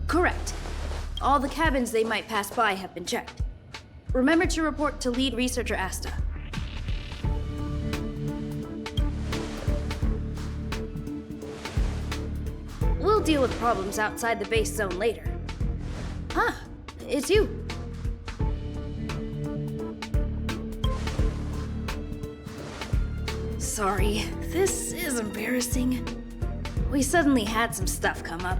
Correct. All the cabins they might pass by have been checked. Remember to report to lead researcher Asta. We'll deal with problems outside the base zone later. Huh, it's you. Sorry, this is embarrassing. We suddenly had some stuff come up.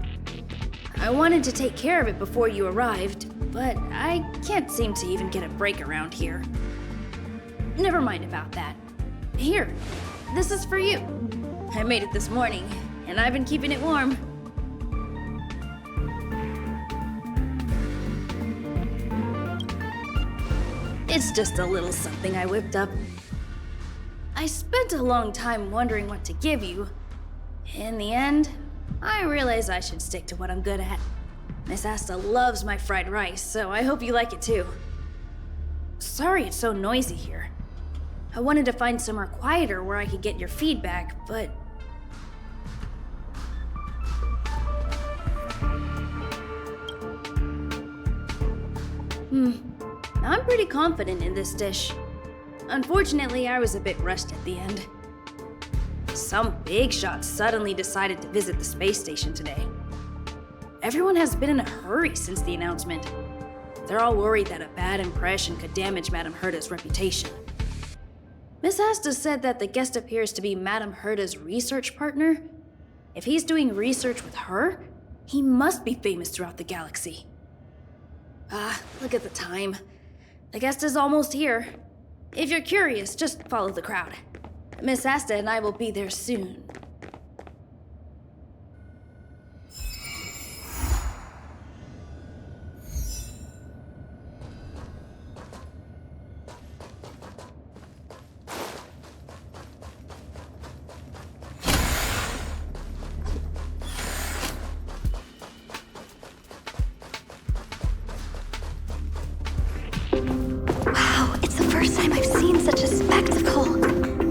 I wanted to take care of it before you arrived, but I can't seem to even get a break around here. Never mind about that. Here, this is for you. I made it this morning, and I've been keeping it warm. It's just a little something I whipped up. I spent a long time wondering what to give you. In the end, I realize I should stick to what I'm good at. Miss Asta loves my fried rice, so I hope you like it too. Sorry it's so noisy here. I wanted to find somewhere quieter where I could get your feedback, but... I'm pretty confident in this dish. Unfortunately, I was a bit rushed at the end. Some big shot suddenly decided to visit the space station today. Everyone has been in a hurry since the announcement. They're all worried that a bad impression could damage Madame Herta's reputation. Miss Asta said that the guest appears to be Madame Herta's research partner. If he's doing research with her, he must be famous throughout the galaxy. Look at the time. The guest is almost here. If you're curious, just follow the crowd. Miss Asta and I will be there soon. Wow, it's the first time I've seen such a spectacle.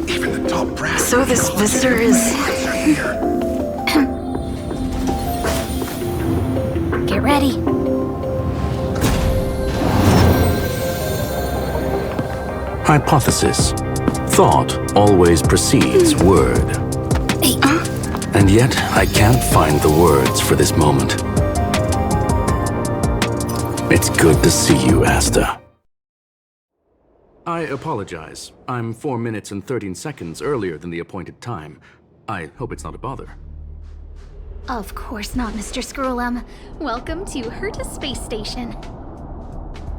Even the top brass. So this visitor is... Get ready. Hypothesis. Thought always precedes word. Hey, And yet, I can't find the words for this moment. It's good to see you, Asta. I apologize. I'm 4 minutes and 13 seconds earlier than the appointed time. I hope it's not a bother. Of course not, Mr. Scrollum. Welcome to Herta Space Station.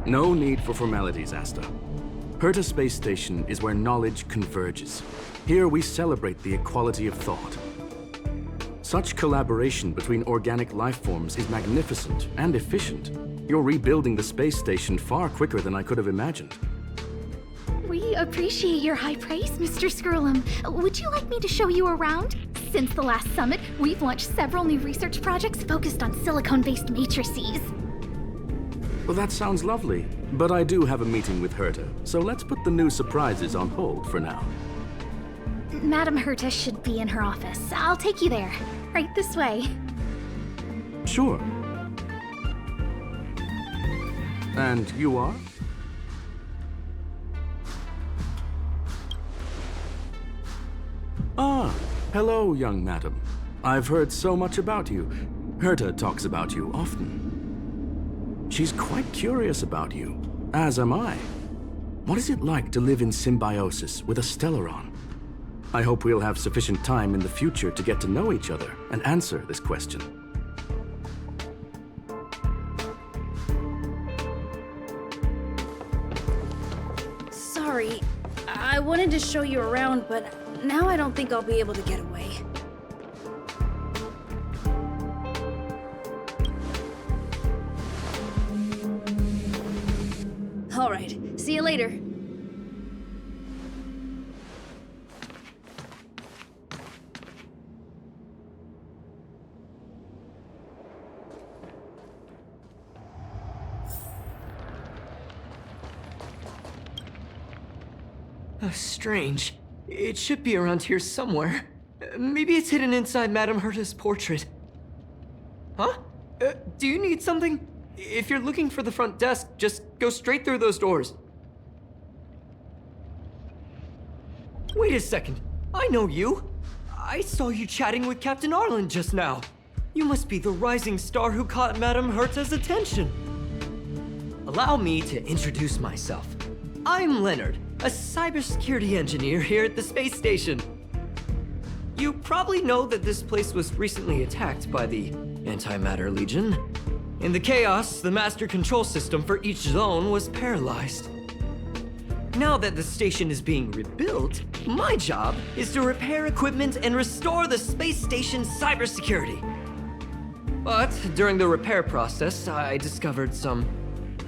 No need for formalities, Asta. Herta Space Station is where knowledge converges. Here we celebrate the equality of thought. Such collaboration between organic life forms is magnificent and efficient. You're rebuilding the space station far quicker than I could have imagined. We appreciate your high praise, Mr. Scrollum. Would you like me to show you around? Since the last summit, we've launched several new research projects focused on silicone-based matrices. Well, that sounds lovely, but I do have a meeting with Herta, so let's put the new surprises on hold for now. Madame Herta should be in her office. I'll take you there. Right this way. Sure. And you are? Ah, hello, young madam. I've heard so much about you. Herta talks about you often. She's quite curious about you, as am I. What is it like to live in symbiosis with a Stellaron? I hope we'll have sufficient time in the future to get to know each other and answer this question. Sorry, I wanted to to show you around, but now I don't think I'll be able to get away. Alright, see you later. Strange. It should be around here somewhere. Maybe it's hidden inside Madame Herta's portrait. Huh? Do you need something? If you're looking for the front desk, just go straight through those doors. Wait a second. I know you. I saw you chatting with Captain Arlen just now. You must be the rising star who caught Madame Herta's attention. Allow me to introduce myself. I'm Leonard, a cybersecurity engineer here at the space station. You probably know that this place was recently attacked by the Antimatter Legion. In the chaos, the master control system for each zone was paralyzed. Now that the station is being rebuilt, my job is to repair equipment and restore the space station's cybersecurity. But during the repair process, I discovered some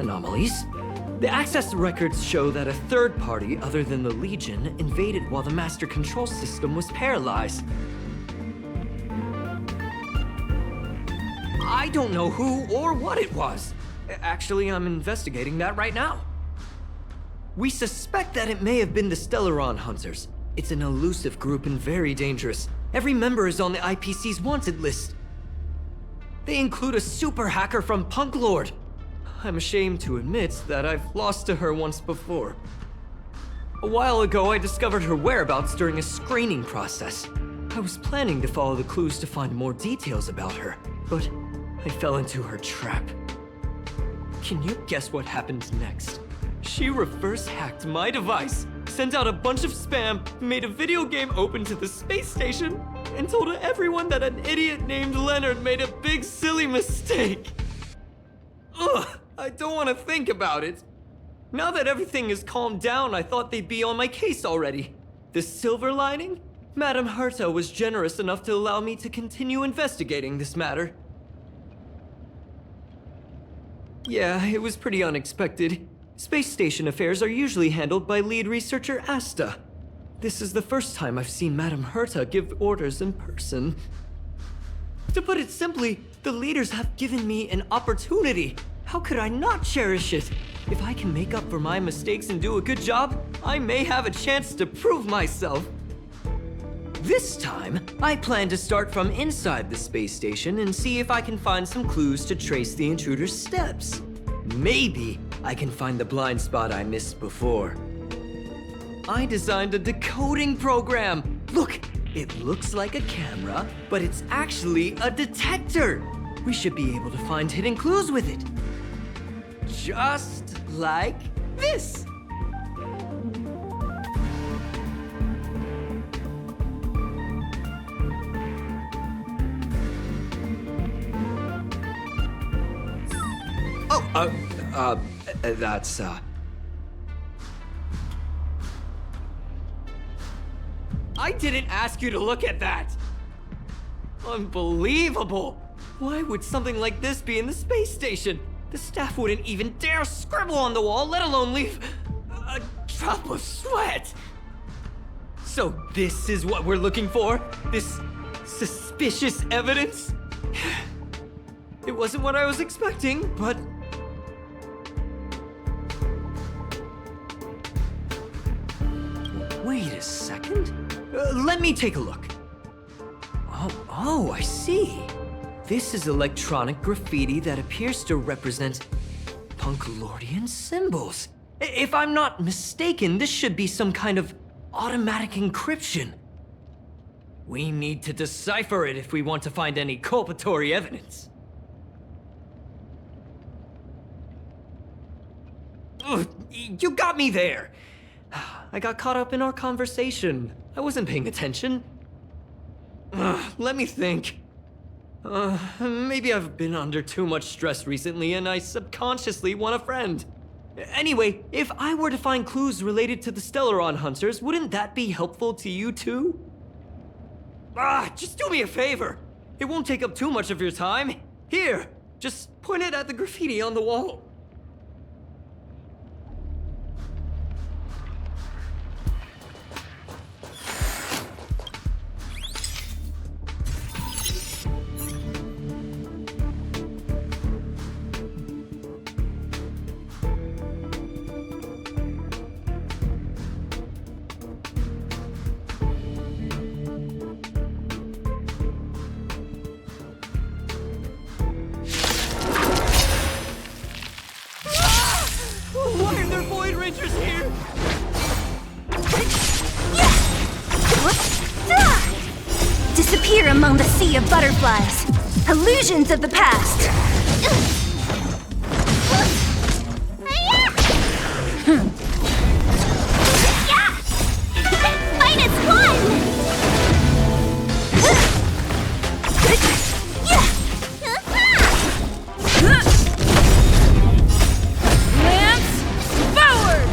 anomalies. The access records show that a third party other than the Legion invaded while the master control system was paralyzed. I don't know who or what it was. Actually, I'm investigating that right now. We suspect that it may have been the Stellaron Hunters. It's an elusive group and very dangerous. Every member is on the IPC's wanted list. They include a super hacker from Punk Lord. I'm ashamed to admit that I've lost to her once before. A while ago, I discovered her whereabouts during a screening process. I was planning to follow the clues to find more details about her, but I fell into her trap. Can you guess what happened next? She reverse hacked my device, sent out a bunch of spam, made a video game open to the space station, and told everyone that an idiot named Leonard made a big silly mistake. Ugh, I don't want to think about it. Now that everything is calmed down, I thought they'd be on my case already. The silver lining? Madame Herta was generous enough to allow me to continue investigating this matter. Yeah, it was pretty unexpected. Space station affairs are usually handled by lead researcher Asta. This is the first time I've seen Madame Herta give orders in person. To put it simply, the leaders have given me an opportunity. How could I not cherish it? If I can make up for my mistakes and do a good job, I may have a chance to prove myself. This time, I plan to start from inside the space station and see if I can find some clues to trace the intruder's steps. Maybe I can find the blind spot I missed before. I designed a decoding program. Look, it looks like a camera, but it's actually a detector. We should be able to find hidden clues with it. Just like this. That's, I didn't ask you to look at that! Unbelievable! Why would something like this be in the space station? The staff wouldn't even dare scribble on the wall, let alone leave a drop of sweat! So this is what we're looking for? This suspicious evidence? It wasn't what I was expecting, but... Wait a second. Let me take a look. Oh, I see. This is electronic graffiti that appears to represent Punkalordian symbols. If I'm not mistaken, this should be some kind of automatic encryption. We need to decipher it if we want to find any culpatory evidence. Ugh, you got me there! I got caught up in our conversation. I wasn't paying attention. Let me think. Maybe I've been under too much stress recently and I subconsciously want a friend. Anyway, if I were to find clues related to the Stellaron Hunters, wouldn't that be helpful to you too? Just do me a favor. It won't take up too much of your time. Here, just point it at the graffiti on the wall. Why are there Void Rangers here? Disappear among the sea of butterflies. Illusions of the past. Minus one! Lance, forward!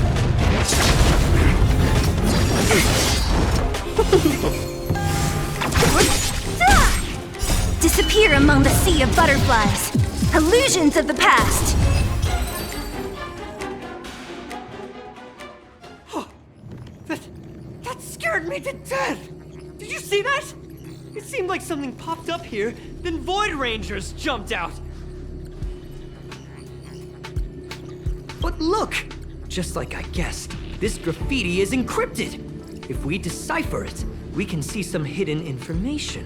Disappear among the sea of butterflies. Illusions of the past. That scared me to death! Did you see that? It seemed like something popped up here, then Void Rangers jumped out. But look! Just like I guessed, this graffiti is encrypted. If we decipher it, we can see some hidden information.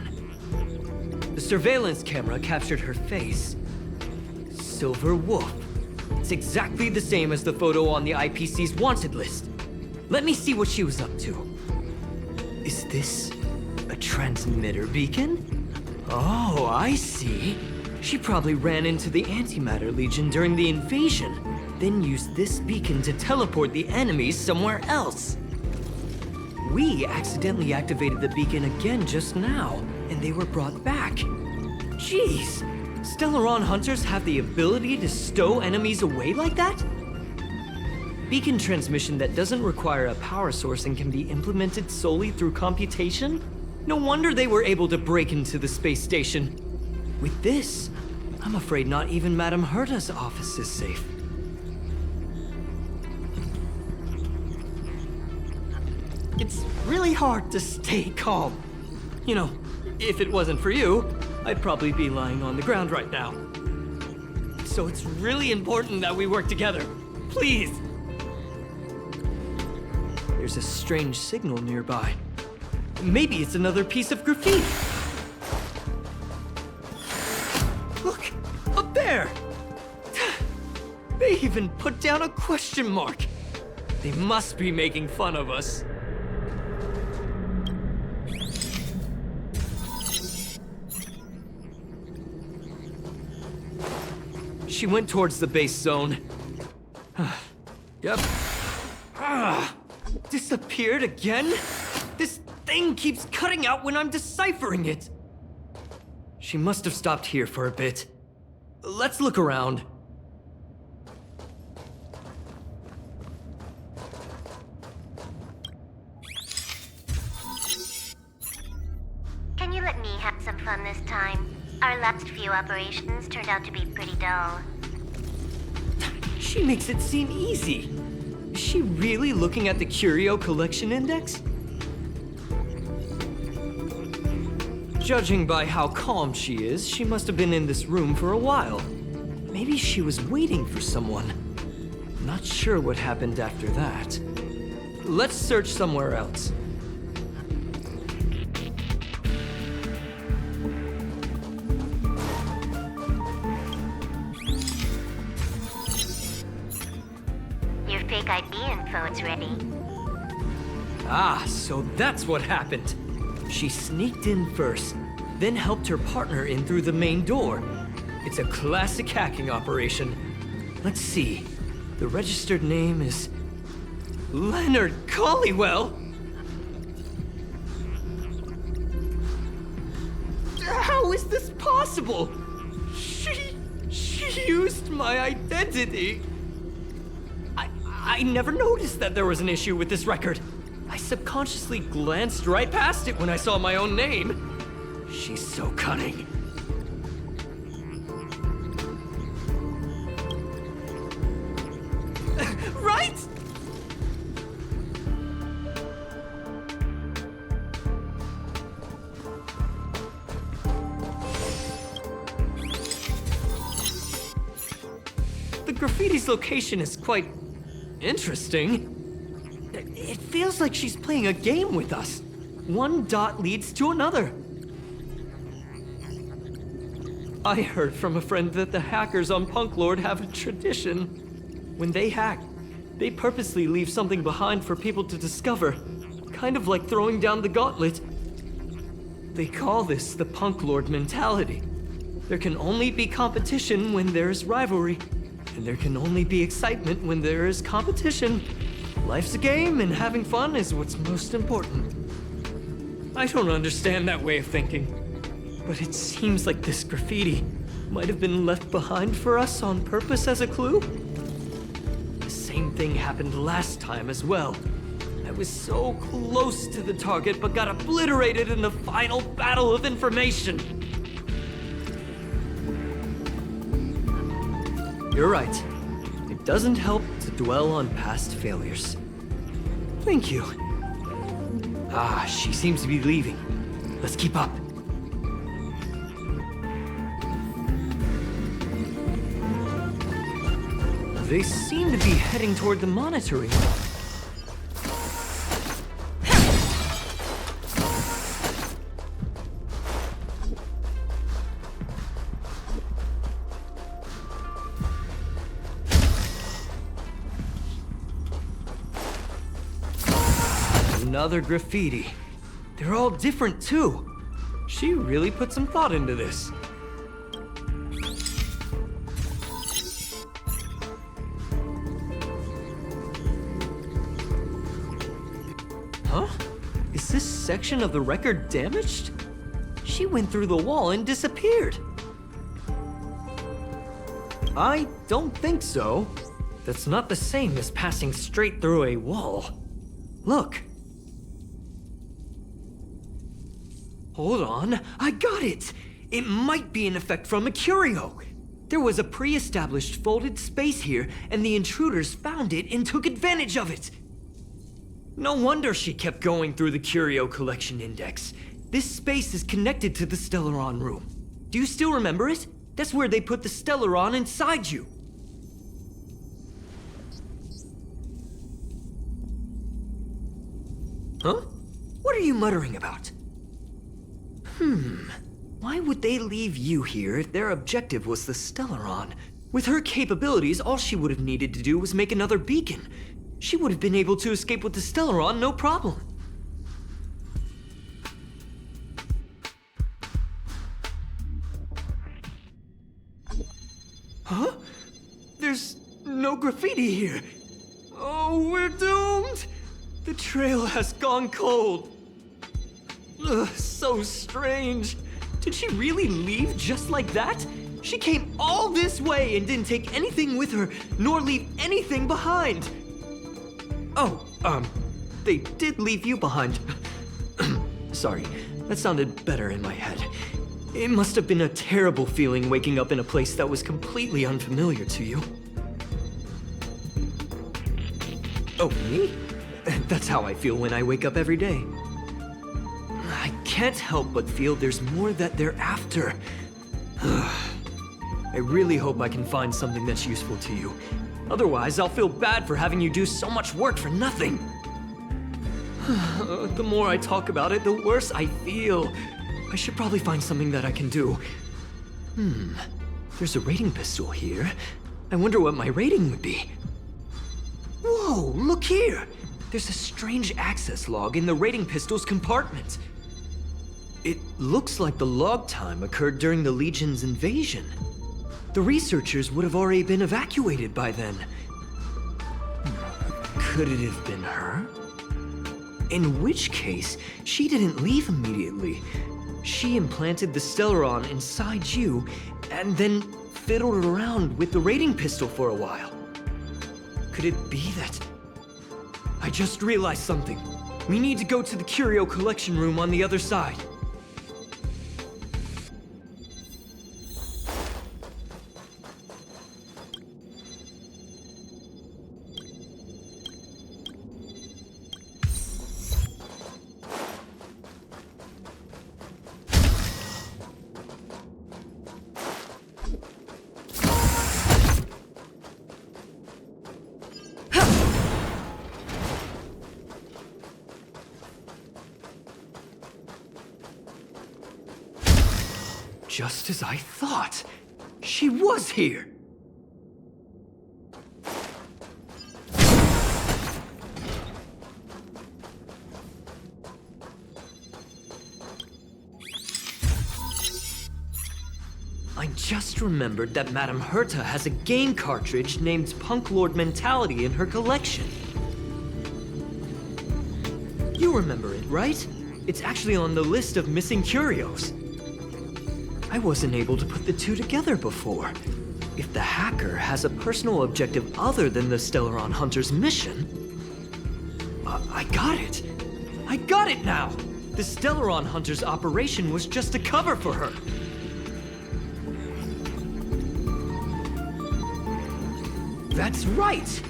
The surveillance camera captured her face. Silver Wolf. It's exactly the same as the photo on the IPC's wanted list. Let me see what she was up to. Is this a transmitter beacon? Oh, I see. She probably ran into the Antimatter Legion during the invasion, then used this beacon to teleport the enemies somewhere else. We accidentally activated the beacon again just now, and they were brought back. Jeez, Stellaron Hunters have the ability to stow enemies away like that? Beacon transmission that doesn't require a power source and can be implemented solely through computation? No wonder they were able to break into the space station. With this, I'm afraid not even Madame Herta's office is safe. It's really hard to stay calm. You know, if it wasn't for you, I'd probably be lying on the ground right now. So it's really important that we work together. Please! There's a strange signal nearby. Maybe it's another piece of graffiti. Look, up there! They even put down a question mark. They must be making fun of us. She went towards the base zone. Yep. Disappeared again? This thing keeps cutting out when I'm deciphering it. She must have stopped here for a bit. Let's look around. Can you let me have some fun this time? Our last few operations turned out to be pretty dull. She makes it seem easy. Is she really looking at the Curio Collection Index? Judging by how calm she is, she must have been in this room for a while. Maybe she was waiting for someone. Not sure what happened after that. Let's search somewhere else. Your fake ID info is ready. Ah, so that's what happened. She sneaked in first, then helped her partner in through the main door. It's a classic hacking operation. Let's see. The registered name is Leonard Collywell. How is this possible? She used my identity. I never noticed that there was an issue with this record. I subconsciously glanced right past it when I saw my own name. She's so cunning. Right? The graffiti's location is quite interesting. It feels like she's playing a game with us. One dot leads to another. I heard from a friend that the hackers on Punk Lord have a tradition. When they hack, they purposely leave something behind for people to discover. Kind of like throwing down the gauntlet. They call this the Punk Lord mentality. There can only be competition when there is rivalry. And there can only be excitement when there is competition. Life's a game, and having fun is what's most important. I don't understand that way of thinking, but it seems like this graffiti might have been left behind for us on purpose as a clue. The same thing happened last time as well. I was so close to the target, but got obliterated in the final battle of information. You're right. It doesn't help to dwell on past failures. Thank you. Ah, she seems to be leaving. Let's keep up. They seem to be heading toward the monitoring. Another graffiti. They're all different too. She really put some thought into this. Huh? Is this section of the record damaged? She went through the wall and disappeared. I don't think so. That's not the same as passing straight through a wall. Look. Hold on, I got it! It might be an effect from a curio. There was a pre-established folded space here, and the intruders found it and took advantage of it. No wonder she kept going through the curio collection index. This space is connected to the Stellaron room. Do you still remember it? That's where they put the Stellaron inside you. Huh? What are you muttering about? Why would they leave you here if their objective was the Stellaron? With her capabilities, all she would have needed to do was make another beacon. She would have been able to escape with the Stellaron, no problem. Huh? There's no graffiti here. Oh, we're doomed! The trail has gone cold. Ugh, so strange. Did she really leave just like that? She came all this way and didn't take anything with her, nor leave anything behind. Oh, they did leave you behind. Sorry, that sounded better in my head. It must have been a terrible feeling waking up in a place that was completely unfamiliar to you. Oh, me? That's how I feel when I wake up every day. I can't help but feel there's more that they're after. I really hope I can find something that's useful to you. Otherwise, I'll feel bad for having you do so much work for nothing. The more I talk about it, the worse I feel. I should probably find something that I can do. There's a rating pistol here. I wonder what my rating would be. Whoa, look here! There's a strange access log in the rating pistol's compartment. It looks like the log time occurred during the Legion's invasion. The researchers would have already been evacuated by then. Could it have been her? In which case, she didn't leave immediately. She implanted the Stellaron inside you, and then fiddled around with the rating pistol for a while. could it be that... I just realized something. We need to go to the curio collection room on the other side. Just as I thought. She was here. I just remembered that Madame Herta has a game cartridge named Punk Lord Mentality in her collection. You remember it, right? It's actually on the list of missing curios. I wasn't able to put the two together before. If the hacker has a personal objective other than the Stellaron Hunter's mission... I got it! I got it now! The Stellaron Hunter's operation was just a cover for her. That's right!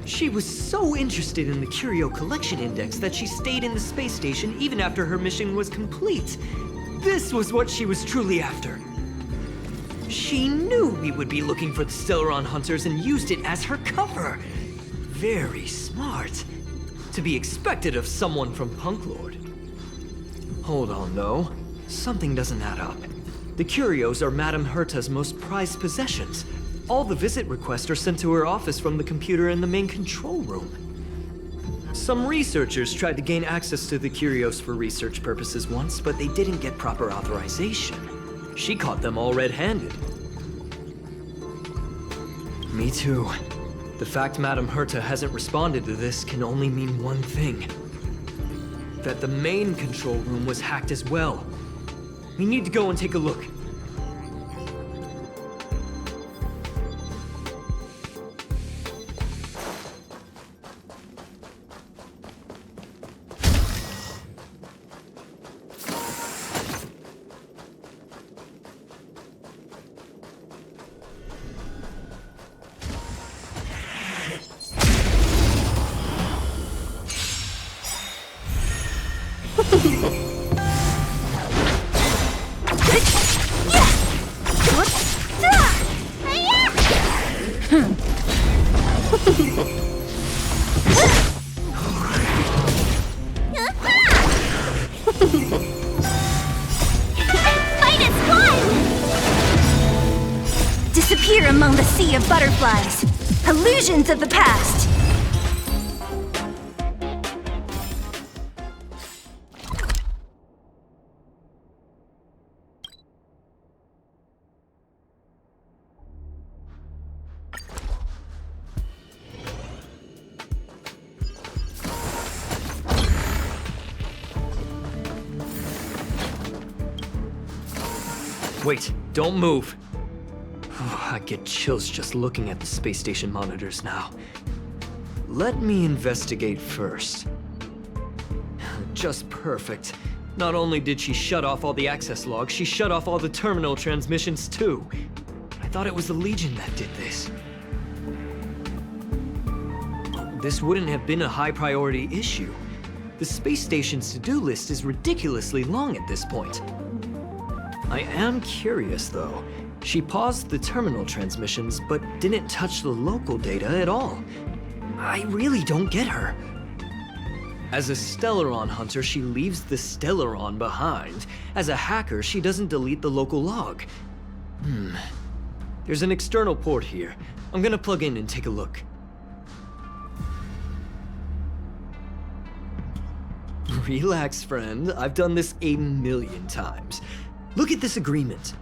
She was so interested in the Curio Collection Index that she stayed in the space station even after her mission was complete. This was what she was truly after. She knew we would be looking for the Stellaron Hunters and used it as her cover. Very smart. To be expected of someone from Punk Lord. Hold on, though. Something doesn't add up. The curios are Madame Herta's most prized possessions. All the visit requests are sent to her office from the computer in the main control room. Some researchers tried to gain access to the curios for research purposes once, but they didn't get proper authorization. She caught them all red-handed. Me too. The fact Madame Herta hasn't responded to this can only mean one thing. That the main control room was hacked as well. We need to go and take a look. Disappear among the sea of butterflies. Illusions of the past. Wait, don't move. I get chills just looking at the space station monitors now. Let me investigate first. Just perfect. Not only did she shut off all the access logs, she shut off all the terminal transmissions too. I thought it was the Legion that did this. This wouldn't have been a high priority issue. The space station's to-do list is ridiculously long at this point. I am curious though. She paused the terminal transmissions, but didn't touch the local data at all. I really don't get her. As a Stellaron hunter, she leaves the Stellaron behind. As a hacker, she doesn't delete the local log. There's an external port here. I'm gonna plug in and take a look. Relax, friend. I've done this a million times. Look at this agreement.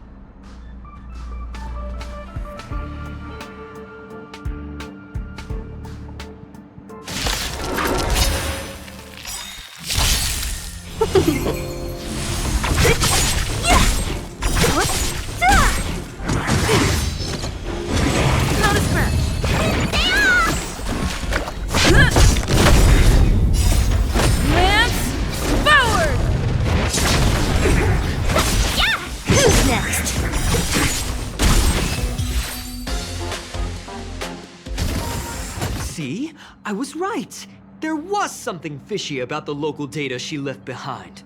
Not a scratch. happens next. See? I was right. There was something fishy about the local data she left behind.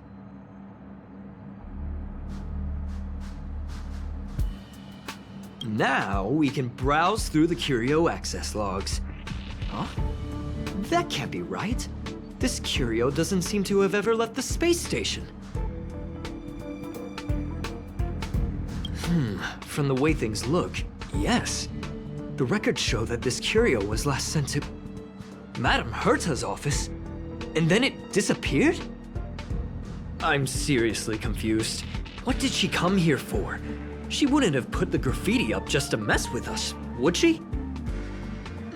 Now we can browse through the Curio access logs. Huh? That can't be right. This Curio doesn't seem to have ever left the space station. From the way things look, yes. The records show that this Curio was last sent to Madame Herta's office, and then it disappeared? I'm seriously confused. What did she come here for? She wouldn't have put the graffiti up just to mess with us, would she?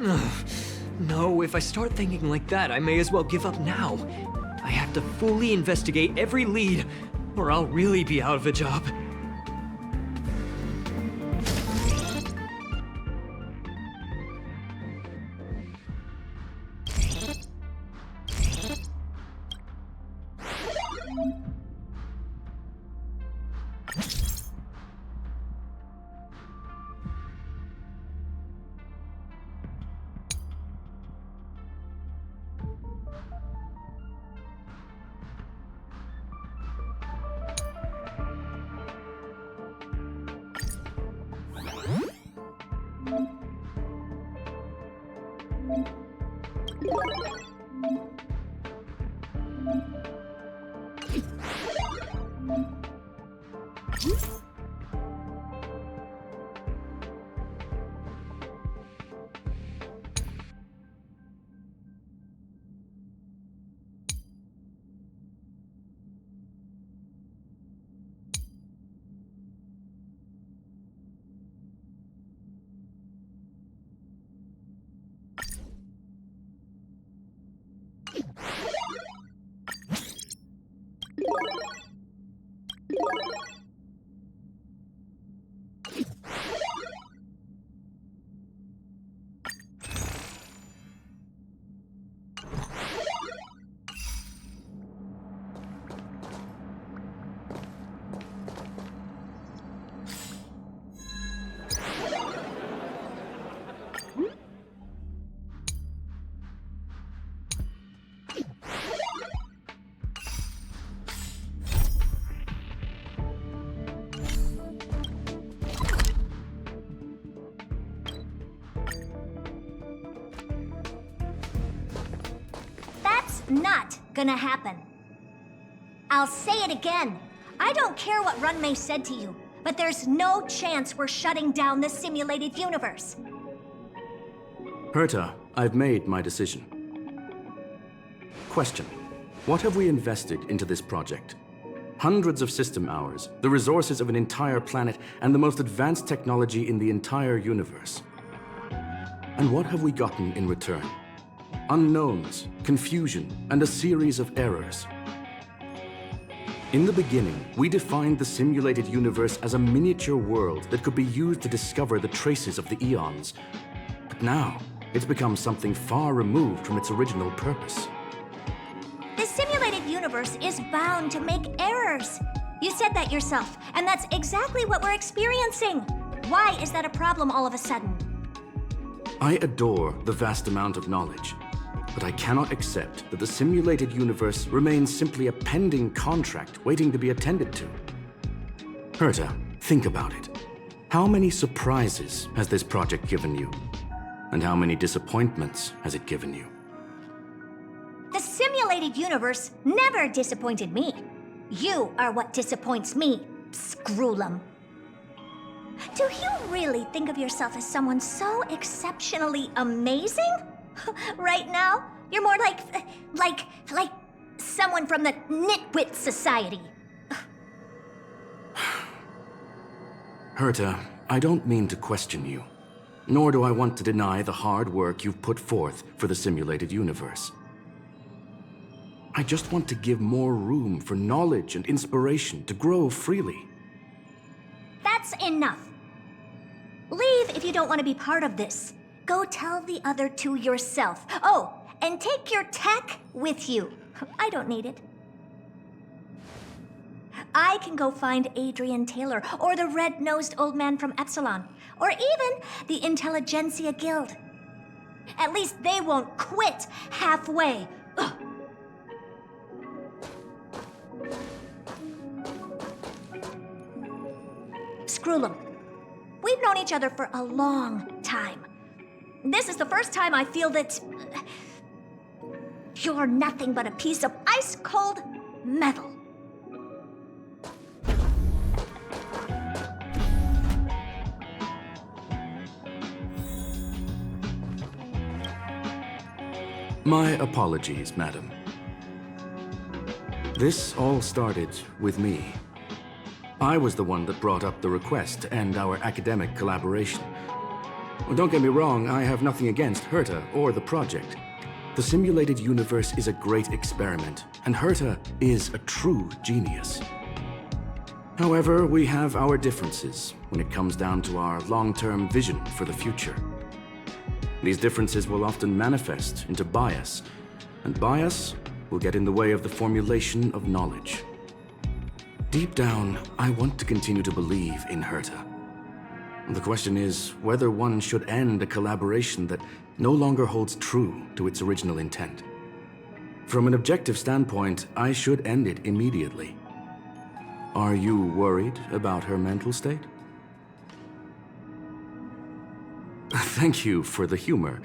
Ugh. No, if I start thinking like that, I may as well give up now. I have to fully investigate every lead, or I'll really be out of a job. Not gonna happen. I'll say it again. I don't care what Runmei said to you, but there's no chance we're shutting down the simulated universe. Herta, I've made my decision. Question. What have we invested into this project? Hundreds of system hours, the resources of an entire planet, and the most advanced technology in the entire universe. And what have we gotten in return? Unknowns, confusion, and a series of errors. In the beginning, we defined the simulated universe as a miniature world that could be used to discover the traces of the eons. But now, it's become something far removed from its original purpose. The simulated universe is bound to make errors. You said that yourself, and that's exactly what we're experiencing. Why is that a problem all of a sudden? I adore the vast amount of knowledge. But I cannot accept that the simulated universe remains simply a pending contract waiting to be attended to. Herta, think about it. How many surprises has this project given you? And how many disappointments has it given you? The simulated universe never disappointed me. You are what disappoints me, Scroolum. Do you really think of yourself as someone so exceptionally amazing? Right now, you're more like someone from the Nitwit Society. Herta, I don't mean to question you, nor do I want to deny the hard work you've put forth for the simulated universe. I just want to give more room for knowledge and inspiration to grow freely. That's enough. Leave if you don't want to be part of this. Go tell the other two yourself. Oh, and take your tech with you. I don't need it. I can go find Adrian Taylor, or the red-nosed old man from Epsilon, or even the Intelligentsia Guild. At least they won't quit halfway. Ugh. Screwlum, we've known each other for a long time. This is the first time I feel that you're nothing but a piece of ice-cold metal. My apologies, madam. This all started with me. I was the one that brought up the request to end our academic collaboration. Well, don't get me wrong, I have nothing against Herta or the project. The simulated universe is a great experiment, and Herta is a true genius. However, we have our differences when it comes down to our long-term vision for the future. These differences will often manifest into bias, and bias will get in the way of the formulation of knowledge. Deep down, I want to continue to believe in Herta. The question is whether one should end a collaboration that no longer holds true to its original intent. From an objective standpoint, I should end it immediately. Are you worried about her mental state? Thank you for the humor.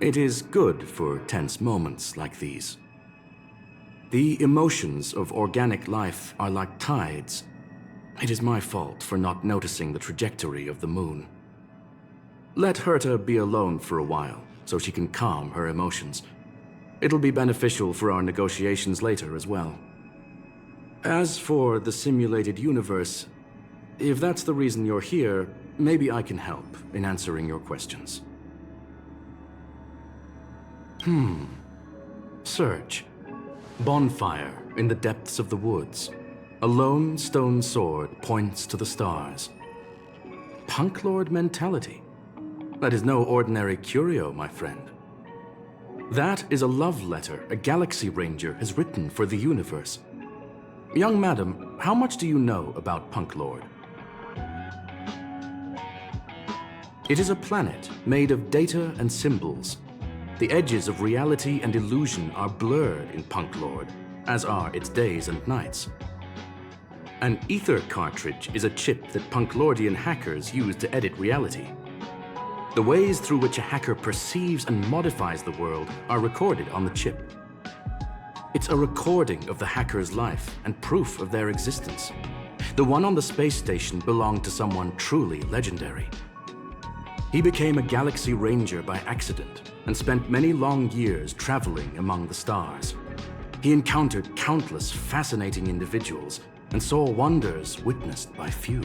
It is good for tense moments like these. The emotions of organic life are like tides. It is my fault for not noticing the trajectory of the moon. Let Herta be alone for a while, so she can calm her emotions. It'll be beneficial for our negotiations later as well. As for the simulated universe, if that's the reason you're here, maybe I can help in answering your questions. Search. Bonfire in the depths of the woods. A lone stone sword points to the stars. Punk Lord mentality. That is no ordinary curio, my friend. That is a love letter a Galaxy Ranger has written for the universe. Young madam, how much do you know about Punk Lord? It is a planet made of data and symbols. The edges of reality and illusion are blurred in Punk Lord, as are its days and nights. An ether cartridge is a chip that Punklordian hackers use to edit reality. The ways through which a hacker perceives and modifies the world are recorded on the chip. It's a recording of the hacker's life and proof of their existence. The one on the space station belonged to someone truly legendary. He became a Galaxy Ranger by accident and spent many long years traveling among the stars. He encountered countless fascinating individuals and saw wonders witnessed by few.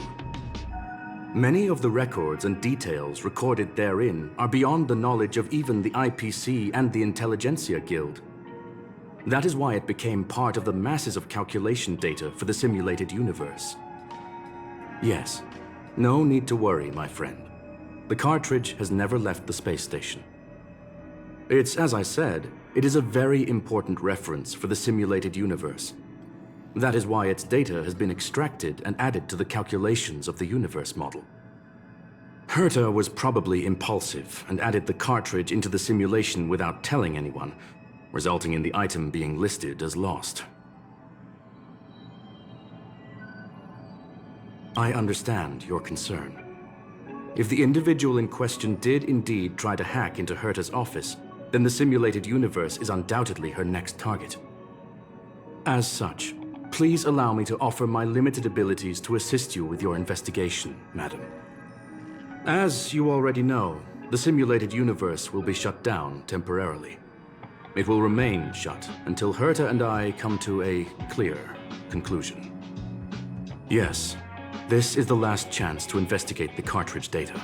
Many of the records and details recorded therein are beyond the knowledge of even the IPC and the Intelligentsia Guild. That is why it became part of the masses of calculation data for the simulated universe. Yes, no need to worry, my friend. The cartridge has never left the space station. It's, as I said, it is a very important reference for the simulated universe. That is why its data has been extracted and added to the calculations of the universe model. Herta was probably impulsive and added the cartridge into the simulation without telling anyone, resulting in the item being listed as lost. I understand your concern. If the individual in question did indeed try to hack into Herta's office, then the simulated universe is undoubtedly her next target. As such, please allow me to offer my limited abilities to assist you with your investigation, madam. As you already know, the simulated universe will be shut down temporarily. It will remain shut until Herta and I come to a clear conclusion. Yes, this is the last chance to investigate the cartridge data.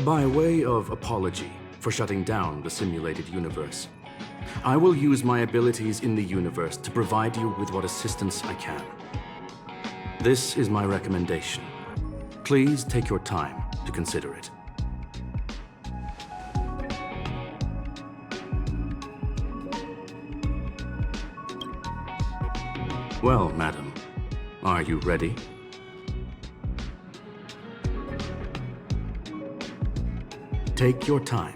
By way of apology for shutting down the simulated universe, I will use my abilities in the universe to provide you with what assistance I can. This is my recommendation. Please take your time to consider it. Well, madam, Are you ready? Take your time.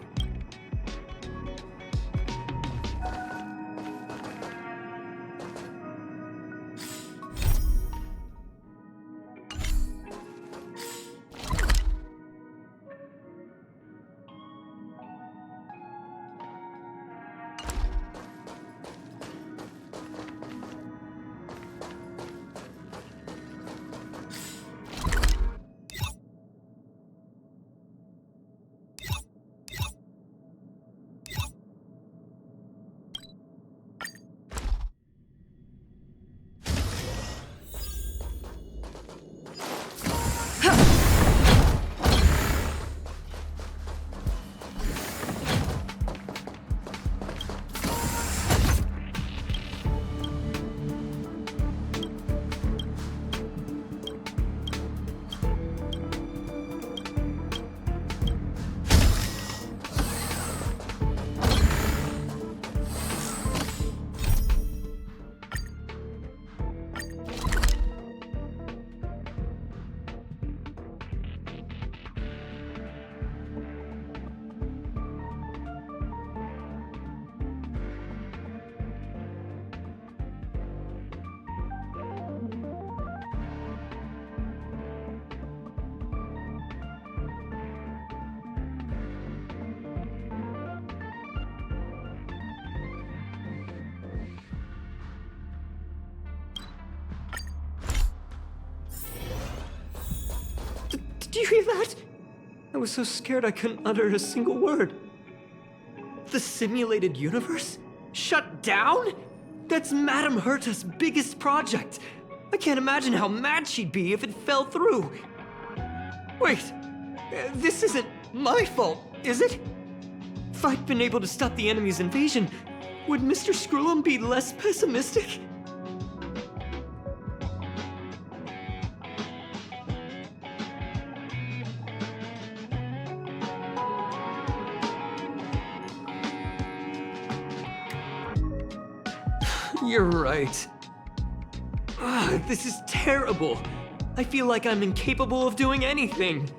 Did you hear that? I was so scared I couldn't utter a single word. The simulated universe? Shut down? That's Madame Herta's biggest project. I can't imagine how mad she'd be if it fell through. Wait, this isn't my fault, is it? If I'd been able to stop the enemy's invasion, would Mr. Skrullum be less pessimistic? You're right. This is terrible. I feel like I'm incapable of doing anything.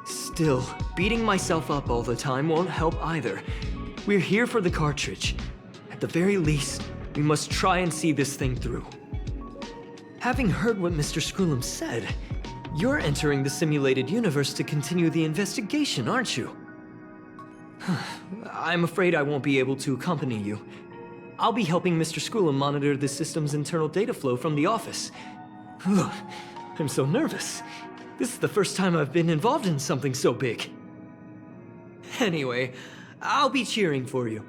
Still, beating myself up all the time won't help either. We're here for the cartridge. At the very least, we must try and see this thing through. Having heard what Mr. Skrullum said, you're entering the simulated universe to continue the investigation, aren't you? I'm afraid I won't be able to accompany you. I'll be helping Mr. Skrullum monitor the system's internal data flow from the office. I'm so nervous. This is the first time I've been involved in something so big. Anyway, I'll be cheering for you.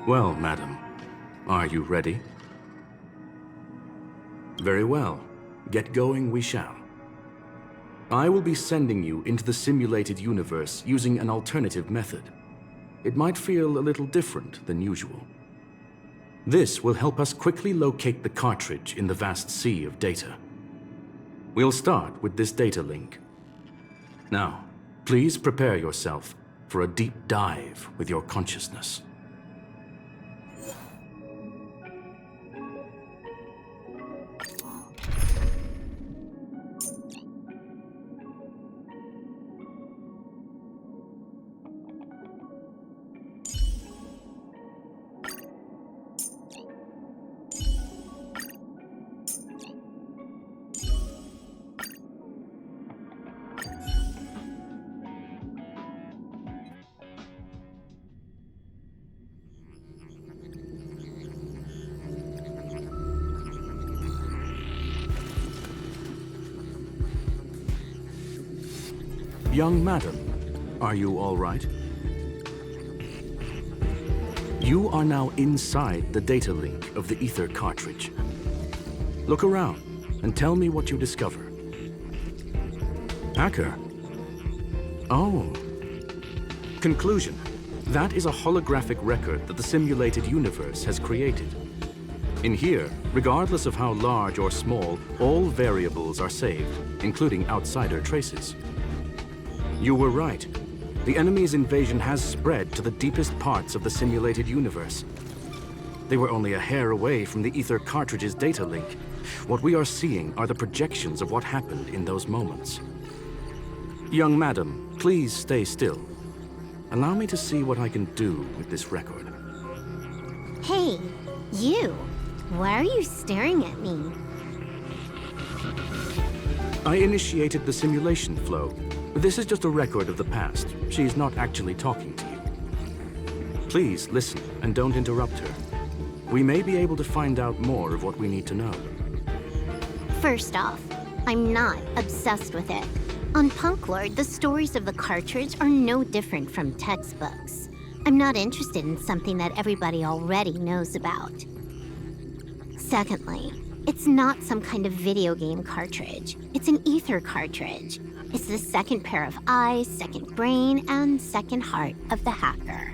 Well, madam, are you ready? Very well. Get going we shall. I will be sending you into the simulated universe using an alternative method. It might feel a little different than usual. This will help us quickly locate the cartridge in the vast sea of data. We'll start with this data link. Now, please prepare yourself for a deep dive with your consciousness. Young madam, are you all right? You are now inside the data link of the ether cartridge. Look around and tell me what you discover. Hacker? Oh. Conclusion. That is a holographic record that the simulated universe has created. In here, regardless of how large or small, all variables are saved, including outsider traces. You were right. The enemy's invasion has spread to the deepest parts of the simulated universe. They were only a hair away from the ether cartridge's data link. What we are seeing are the projections of what happened in those moments. Young madam, please stay still. Allow me to see what I can do with this record. Hey, you! Why are you staring at me? I initiated the simulation flow. This is just a record of the past. She's not actually talking to you. Please listen and don't interrupt her. We may be able to find out more of what we need to know. First off, I'm not obsessed with it. On Punk Lord, the stories of the cartridge are no different from textbooks. I'm not interested in something that everybody already knows about. Secondly, it's not some kind of video game cartridge. It's an ether cartridge. It's the second pair of eyes, second brain, and second heart of the hacker.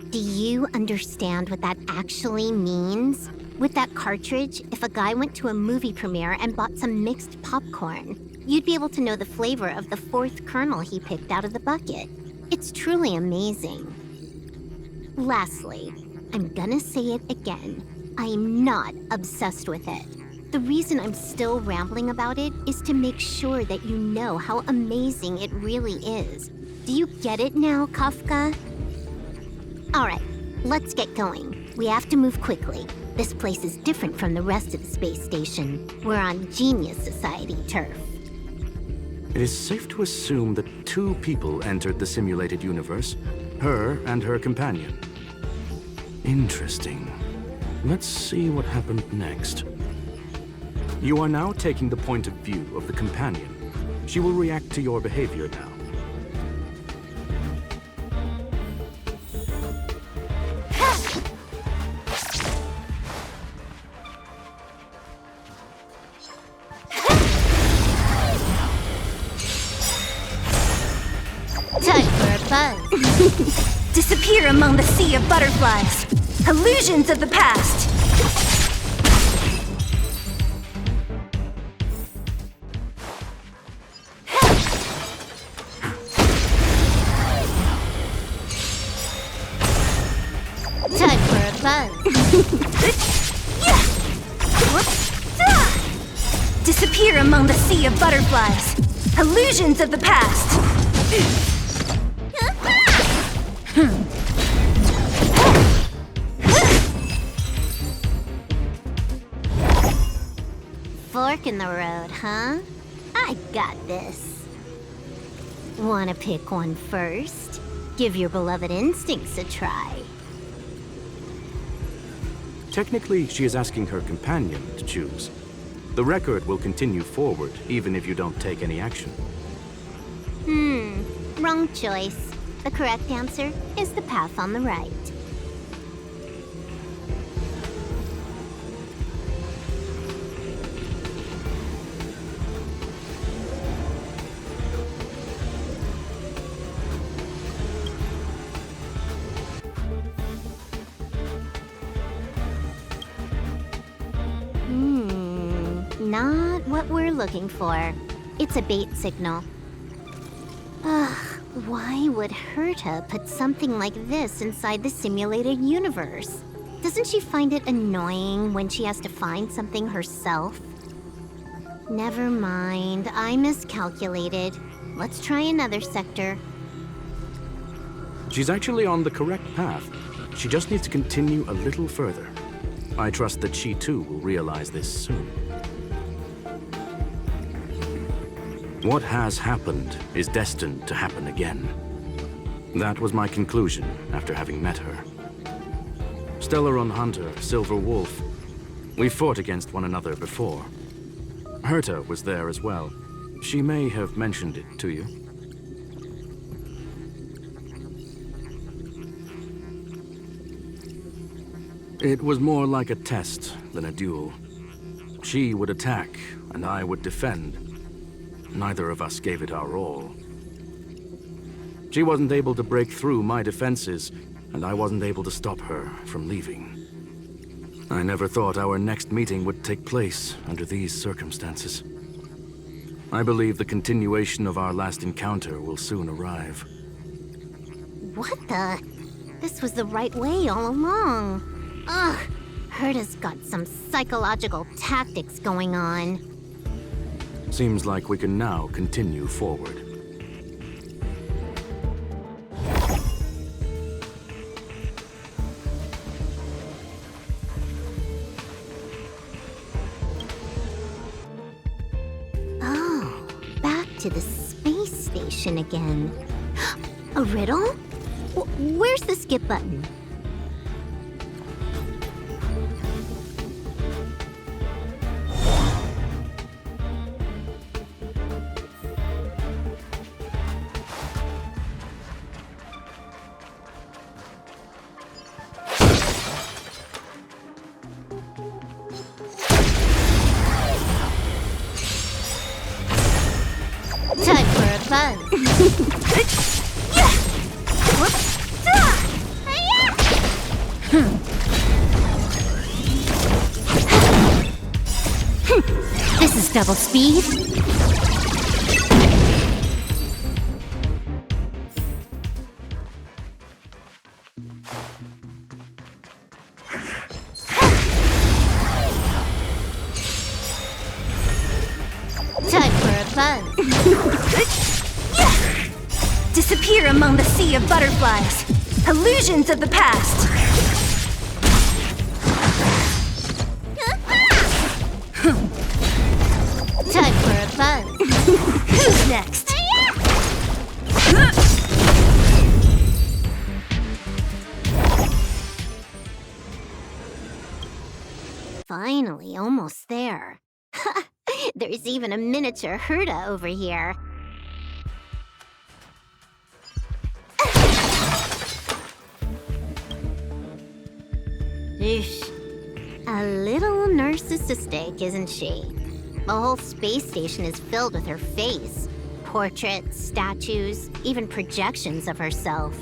Do you understand what that actually means? With that cartridge, if a guy went to a movie premiere and bought some mixed popcorn, you'd be able to know the flavor of the fourth kernel he picked out of the bucket. It's truly amazing. Lastly, I'm gonna say it again. I am not obsessed with it. The reason I'm still rambling about it is to make sure that you know how amazing it really is. Do you get it now, Kafka? Alright, let's get going. We have to move quickly. This place is different from the rest of the space station. We're on Genius Society turf. It is safe to assume that two people entered the simulated universe, her and her companion. Interesting. Let's see what happened next. You are now taking the point of view of the companion. She will react to your behavior now. Time for a buzz. Disappear among the sea of butterflies. Illusions of the past. Time for a buzz. Disappear among the sea of butterflies. Illusions of the past. Fork in the road, huh? I got this. Wanna pick one first? Give your beloved instincts a try. Technically, she is asking her companion to choose. The record will continue forward, even if you don't take any action. Wrong choice. The correct answer is the path on the right. Not what we're looking for. It's a bait signal. Ugh, why would Herta put something like this inside the simulated universe? Doesn't she find it annoying when she has to find something herself? Never mind, I miscalculated. Let's try another sector. She's actually on the correct path. She just needs to continue a little further. I trust that she too will realize this soon. What has happened is destined to happen again. That was my conclusion after having met her. Stellaron Hunter, Silver Wolf. We fought against one another before. Herta was there as well. She may have mentioned it to you. It was more like a test than a duel. She would attack, and I would defend. Neither of us gave it our all. She wasn't able to break through my defenses, and I wasn't able to stop her from leaving. I never thought our next meeting would take place under these circumstances. I believe the continuation of our last encounter will soon arrive. What the? This was the right way all along. Ugh, Herta's got some psychological tactics going on. Seems like we can now continue forward. Oh, back to the space station again. A riddle? Where's the skip button? Time for a buzz. This is double speed. Time for a buzz. Disappear among the sea of butterflies. Illusions of the past. Time for a buzz. Who's next? Finally, almost there. There's even a miniature Herta over here. Eesh. A little narcissistic, isn't she? The whole space station is filled with her face. Portraits, statues, even projections of herself.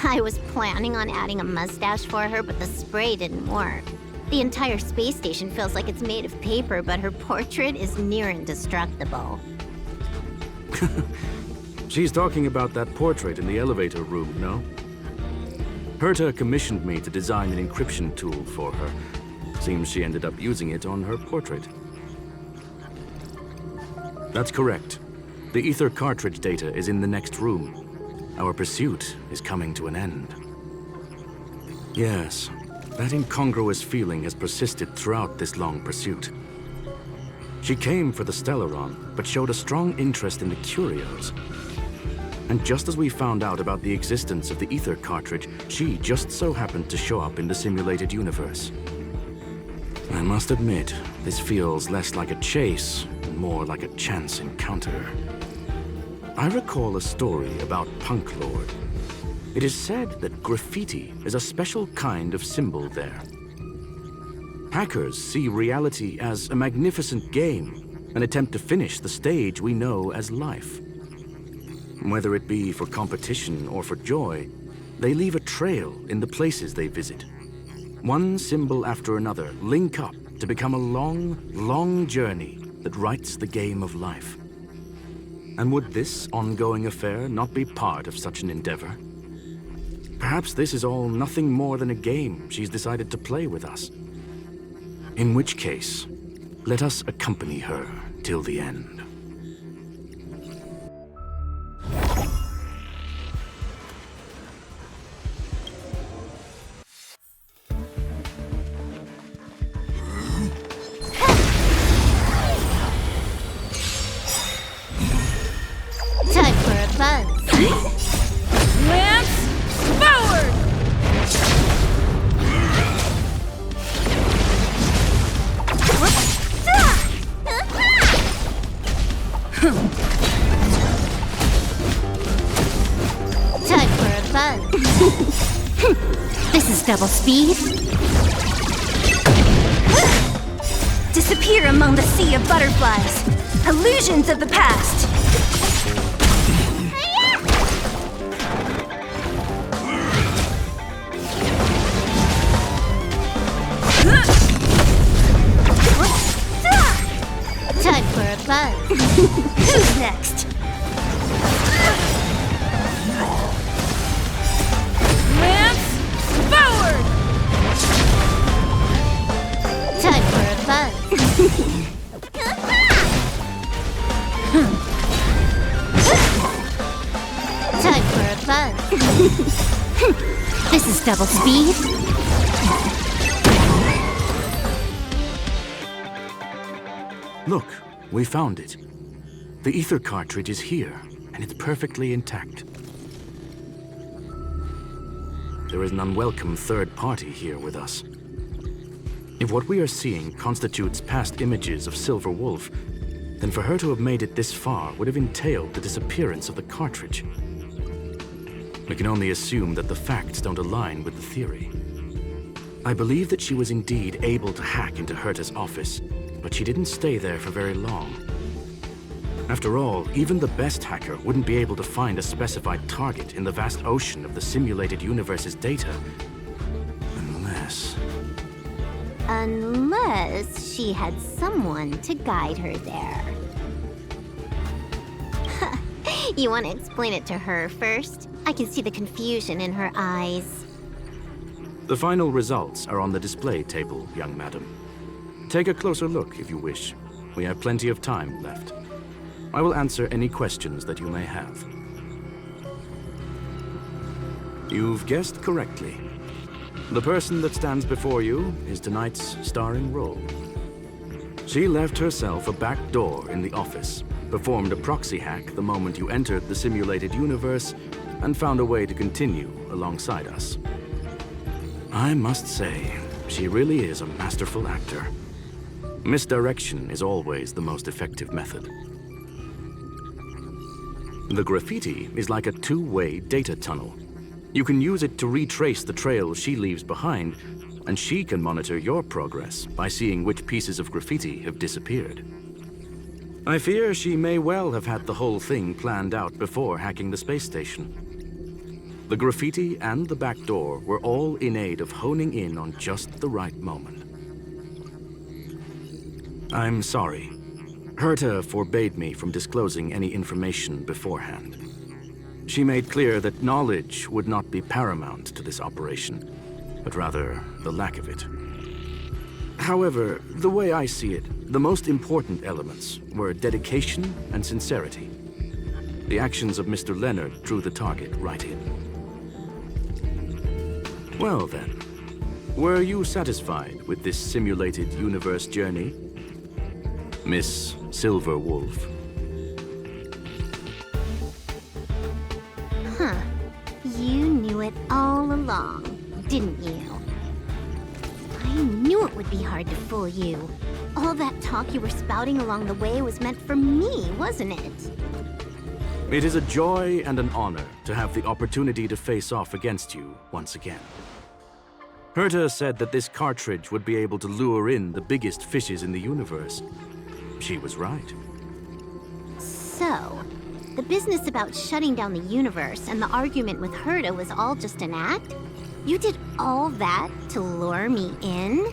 I was planning on adding a mustache for her, but the spray didn't work. The entire space station feels like it's made of paper, but her portrait is near indestructible. She's talking about that portrait in the elevator room, no? Herta commissioned me to design an encryption tool for her. Seems she ended up using it on her portrait. That's correct. The ether cartridge data is in the next room. Our pursuit is coming to an end. Yes, that incongruous feeling has persisted throughout this long pursuit. She came for the Stellaron, but showed a strong interest in the curios. And just as we found out about the existence of the ether cartridge, she just so happened to show up in the simulated universe. I must admit, this feels less like a chase and more like a chance encounter. I recall a story about Punk Lord. It is said that graffiti is a special kind of symbol there. Hackers see reality as a magnificent game, an attempt to finish the stage we know as life. Whether it be for competition or for joy, they leave a trail in the places they visit. One symbol after another link up to become a long, long journey that writes the game of life. And would this ongoing affair not be part of such an endeavor? Perhaps this is all nothing more than a game she's decided to play with us. In which case, let us accompany her till the end. Time for a buzz. Lance forward! Time for a buzz. This is double speed. Disappear among the sea of butterflies. Illusions of the past. Time for a buzz. Who's next? Lance forward! Time for a buzz. Time for a buzz. This is double speed. Look, we found it. The ether cartridge is here, and it's perfectly intact. There is an unwelcome third party here with us. If what we are seeing constitutes past images of Silver Wolf, then for her to have made it this far would have entailed the disappearance of the cartridge. We can only assume that the facts don't align with the theory. I believe that she was indeed able to hack into Herta's office, but she didn't stay there for very long. After all, even the best hacker wouldn't be able to find a specified target in the vast ocean of the simulated universe's data. Unless she had someone to guide her there. You want to explain it to her first? I can see the confusion in her eyes. The final results are on the display table, young madam. Take a closer look if you wish. We have plenty of time left. I will answer any questions that you may have. You've guessed correctly. The person that stands before you is tonight's starring role. She left herself a back door in the office, performed a proxy hack the moment you entered the simulated universe, and found a way to continue alongside us. I must say, she really is a masterful actor. Misdirection is always the most effective method. The graffiti is like a two-way data tunnel. You can use it to retrace the trail she leaves behind, and she can monitor your progress by seeing which pieces of graffiti have disappeared. I fear she may well have had the whole thing planned out before hacking the space station. The graffiti and the back door were all in aid of honing in on just the right moment. I'm sorry. Herta forbade me from disclosing any information beforehand. She made clear that knowledge would not be paramount to this operation, but rather the lack of it. However, the way I see it, the most important elements were dedication and sincerity. The actions of Mr. Leonard drew the target right in. Well then, were you satisfied with this simulated universe journey, Miss Silver Wolf? Huh. You knew it all along, didn't you? I knew it would be hard to fool you. All that talk you were spouting along the way was meant for me, wasn't it? It is a joy and an honor to have the opportunity to face off against you once again. Herta said that this cartridge would be able to lure in the biggest fishes in the universe. She was right. So, the business about shutting down the universe and the argument with Herta was all just an act? You did all that to lure me in?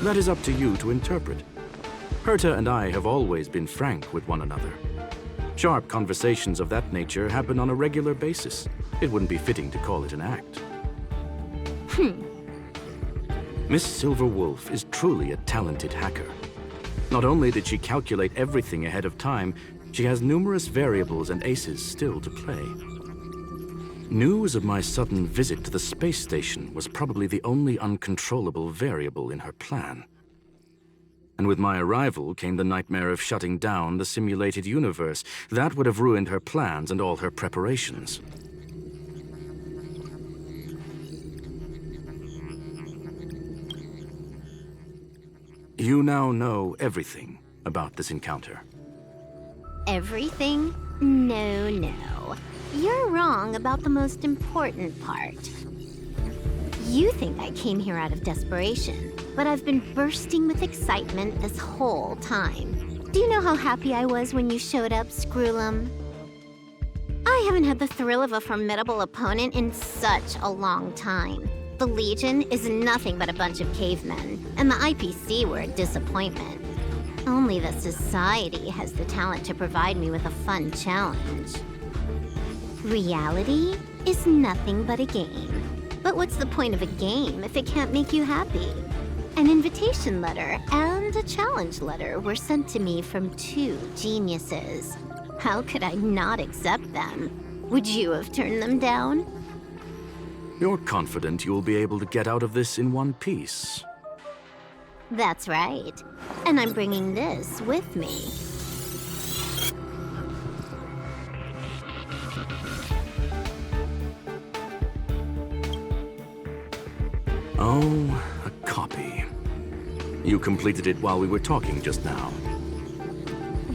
That is up to you to interpret. Herta and I have always been frank with one another. Sharp conversations of that nature happen on a regular basis. It wouldn't be fitting to call it an act. Miss Silverwolf is truly a talented hacker. Not only did she calculate everything ahead of time, she has numerous variables and aces still to play. News of my sudden visit to the space station was probably the only uncontrollable variable in her plan. And with my arrival came the nightmare of shutting down the simulated universe. That would have ruined her plans and all her preparations. You now know everything about this encounter. Everything? No, no. You're wrong about the most important part. You think I came here out of desperation, but I've been bursting with excitement this whole time. Do you know how happy I was when you showed up, Screwlum? I haven't had the thrill of a formidable opponent in such a long time. The Legion is nothing but a bunch of cavemen, and the IPC were a disappointment. Only the Society has the talent to provide me with a fun challenge. Reality is nothing but a game. But what's the point of a game if it can't make you happy? An invitation letter and a challenge letter were sent to me from two geniuses. How could I not accept them? Would you have turned them down? You're confident you'll be able to get out of this in one piece. That's right. And I'm bringing this with me. Oh, a copy. You completed it while we were talking just now.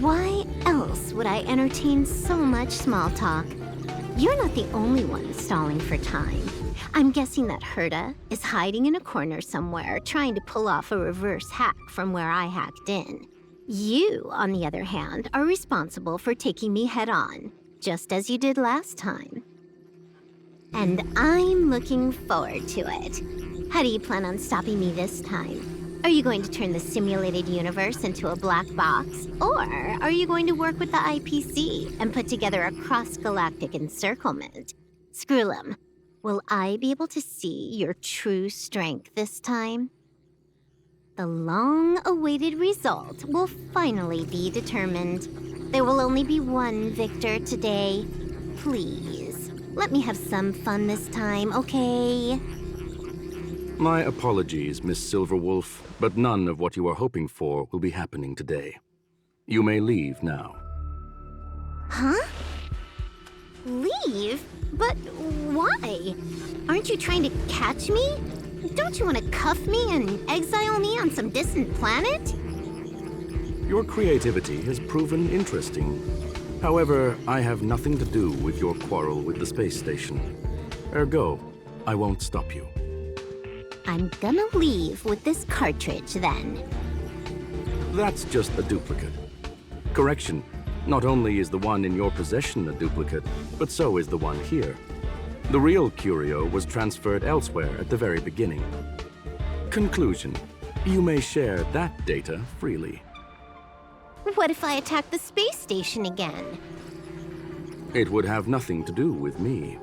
Why else would I entertain so much small talk? You're not the only one stalling for time. I'm guessing that Herta is hiding in a corner somewhere, trying to pull off a reverse hack from where I hacked in. You, on the other hand, are responsible for taking me head-on, just as you did last time. And I'm looking forward to it. How do you plan on stopping me this time? Are you going to turn the simulated universe into a black box? Or are you going to work with the IPC and put together a cross-galactic encirclement? Screwlum, will I be able to see your true strength this time? The long-awaited result will finally be determined. There will only be one victor today. Please, let me have some fun this time, okay? My apologies, Miss Silverwolf, but none of what you are hoping for will be happening today. You may leave now. Huh? Leave? But why? Aren't you trying to catch me? Don't you want to cuff me and exile me on some distant planet? Your creativity has proven interesting. However, I have nothing to do with your quarrel with the space station. Ergo, I won't stop you. I'm gonna leave with this cartridge, then. That's just a duplicate. Correction, not only is the one in your possession a duplicate, but so is the one here. The real curio was transferred elsewhere at the very beginning. Conclusion, you may share that data freely. What if I attack the space station again? It would have nothing to do with me.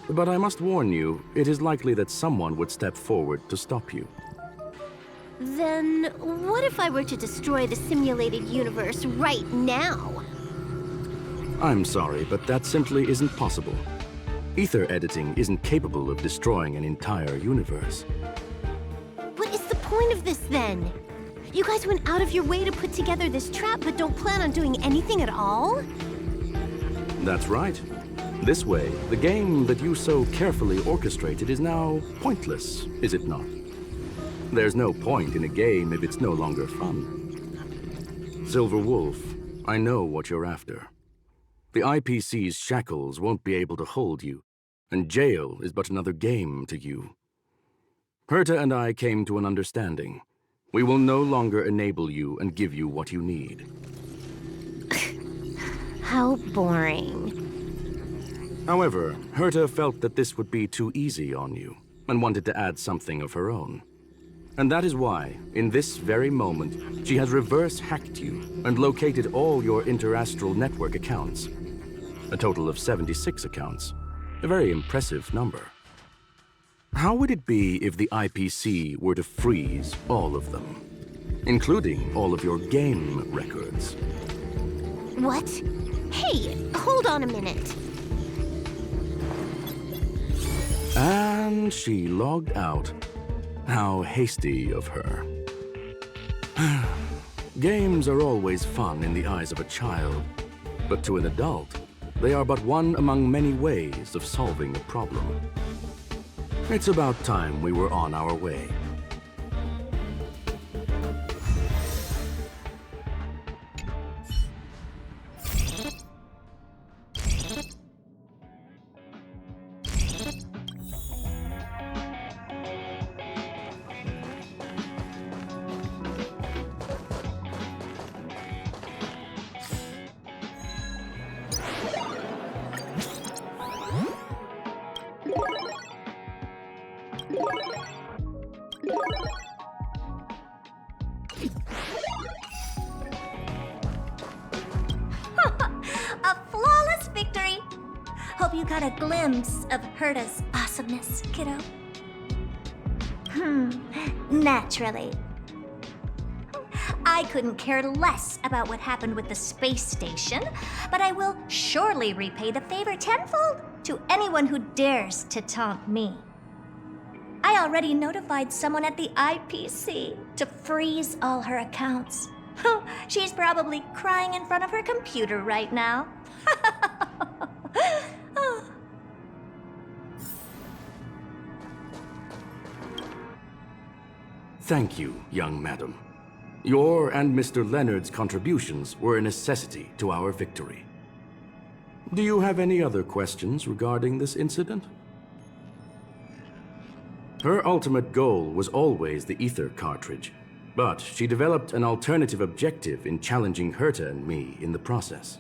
But I must warn you, it is likely that someone would step forward to stop you. Then what if I were to destroy the simulated universe right now? I'm sorry, but that simply isn't possible. Ether editing isn't capable of destroying an entire universe. What is the point of this, then? You guys went out of your way to put together this trap, but don't plan on doing anything at all? That's right. This way, the game that you so carefully orchestrated is now pointless, is it not? There's no point in a game if it's no longer fun. Silverwolf, I know what you're after. The IPC's shackles won't be able to hold you, and jail is but another game to you. Herta and I came to an understanding. We will no longer enable you and give you what you need. How boring. However, Herta felt that this would be too easy on you, and wanted to add something of her own. And that is why, in this very moment, she has reverse-hacked you and located all your interastral network accounts. A total of 76 accounts. A very impressive number. How would it be if the IPC were to freeze all of them, including all of your game records? What? Hey, hold on a minute. And she logged out. How hasty of her. Games are always fun in the eyes of a child, but to an adult, they are but one among many ways of solving a problem. It's about time we were on our way. A flawless victory! Hope you got a glimpse of Herta's awesomeness, kiddo. Naturally. I couldn't care less about what happened with the space station, but I will surely repay the favor tenfold to anyone who dares to taunt me. I already notified someone at the IPC to freeze all her accounts. She's probably crying in front of her computer right now. Thank you, young madam. Your and Mr. Leonard's contributions were a necessity to our victory. Do you have any other questions regarding this incident? Her ultimate goal was always the ether cartridge, but she developed an alternative objective in challenging Herta and me in the process.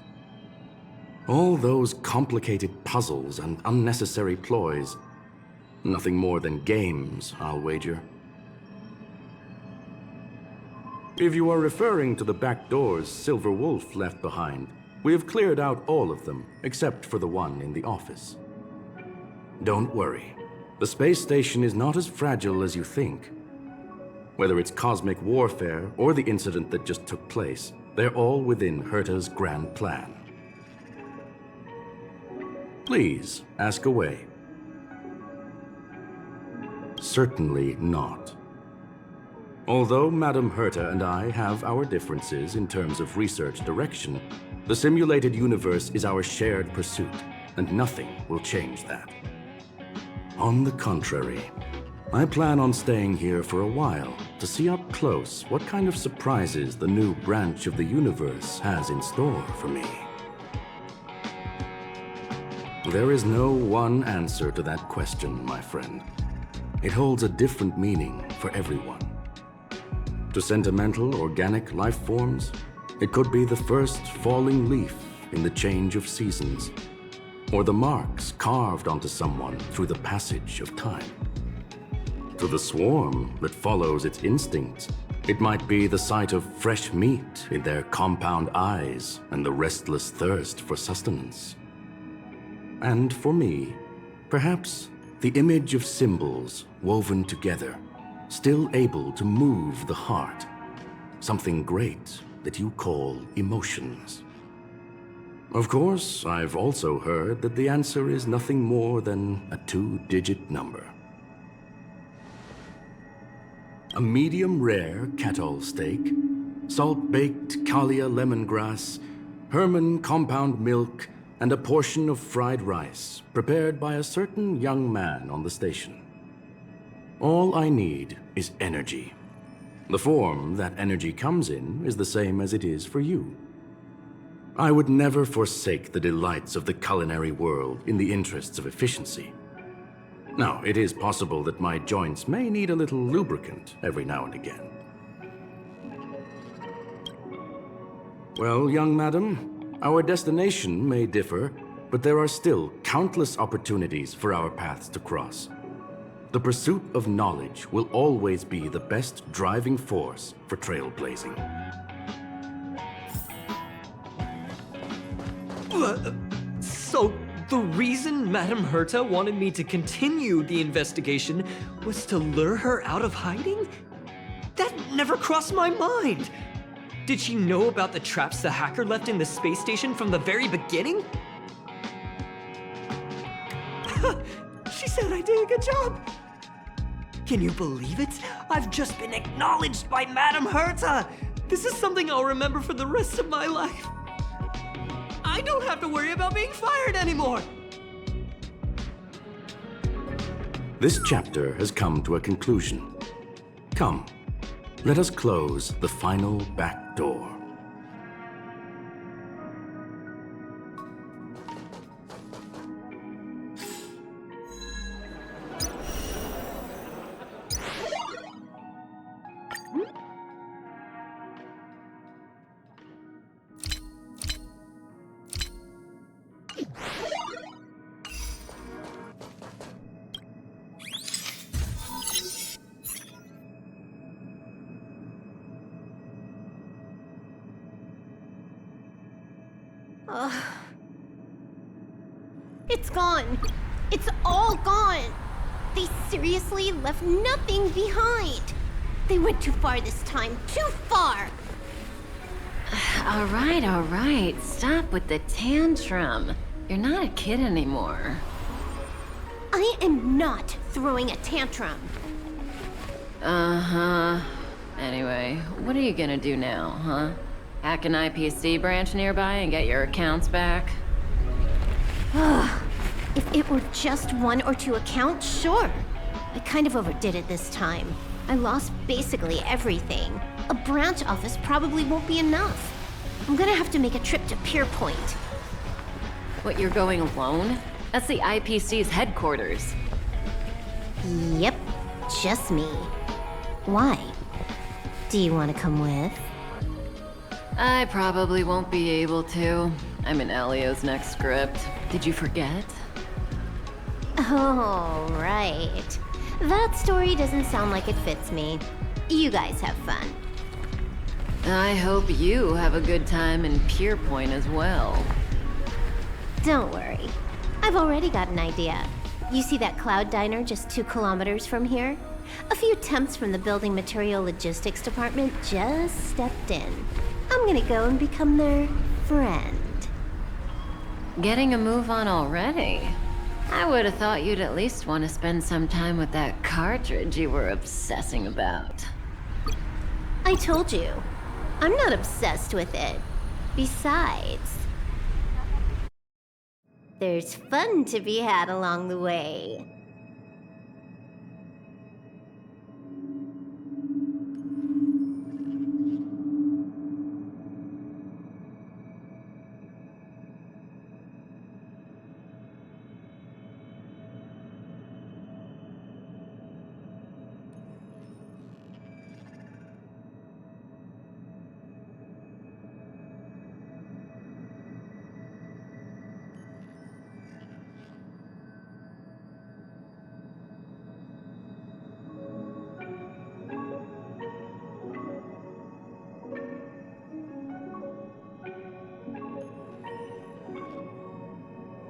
All those complicated puzzles and unnecessary ploys, nothing more than games, I'll wager. If you are referring to the back doors Silver Wolf left behind, we have cleared out all of them, except for the one in the office. Don't worry. The space station is not as fragile as you think. Whether it's cosmic warfare or the incident that just took place, they're all within Herta's grand plan. Please, ask away. Certainly not. Although Madame Herta and I have our differences in terms of research direction, the simulated universe is our shared pursuit, and nothing will change that. On the contrary, I plan on staying here for a while to see up close what kind of surprises the new branch of the universe has in store for me. There is no one answer to that question, my friend. It holds a different meaning for everyone. To sentimental, organic life forms, it could be the first falling leaf in the change of seasons, or the marks carved onto someone through the passage of time. To the swarm that follows its instincts, it might be the sight of fresh meat in their compound eyes and the restless thirst for sustenance. And for me, perhaps the image of symbols woven together, still able to move the heart, something great that you call emotions. Of course, I've also heard that the answer is nothing more than a 2-digit number. A medium rare Catol steak, salt-baked Kalia lemongrass, Herman compound milk, and a portion of fried rice prepared by a certain young man on the station. All I need is energy. The form that energy comes in is the same as it is for you. I would never forsake the delights of the culinary world in the interests of efficiency. Now, it is possible that my joints may need a little lubricant every now and again. Well, young madam, our destination may differ, but there are still countless opportunities for our paths to cross. The pursuit of knowledge will always be the best driving force for trailblazing. So, the reason Madame Herta wanted me to continue the investigation was to lure her out of hiding? That never crossed my mind! Did she know about the traps the hacker left in the space station from the very beginning? She said I did a good job! Can you believe it? I've just been acknowledged by Madame Herta! This is something I'll remember for the rest of my life. I don't have to worry about being fired anymore! This chapter has come to a conclusion. Come, let us close the final back door. It's gone. It's all gone. They seriously left nothing behind. They went too far this time. Too far. All right. Stop with the tantrum. You're not a kid anymore. I am not throwing a tantrum. Uh-huh. Anyway, what are you gonna do now, huh? Hack an IPC branch nearby and get your accounts back? If it were just 1 or 2 accounts, sure. I kind of overdid it this time. I lost basically everything. A branch office probably won't be enough. I'm gonna have to make a trip to Pierpoint. What, you're going alone? That's the IPC's headquarters. Yep, just me. Why? Do you want to come with? I probably won't be able to. I'm in Elio's next script. Did you forget? Oh, right. That story doesn't sound like it fits me. You guys have fun. I hope you have a good time in Pierpoint as well. Don't worry. I've already got an idea. You see that cloud diner just 2 kilometers from here? A few temps from the building material logistics department just stepped in. I'm gonna go and become their friend. Getting a move on already? I would have thought you'd at least want to spend some time with that cartridge you were obsessing about. I told you. I'm not obsessed with it. Besides, there's fun to be had along the way.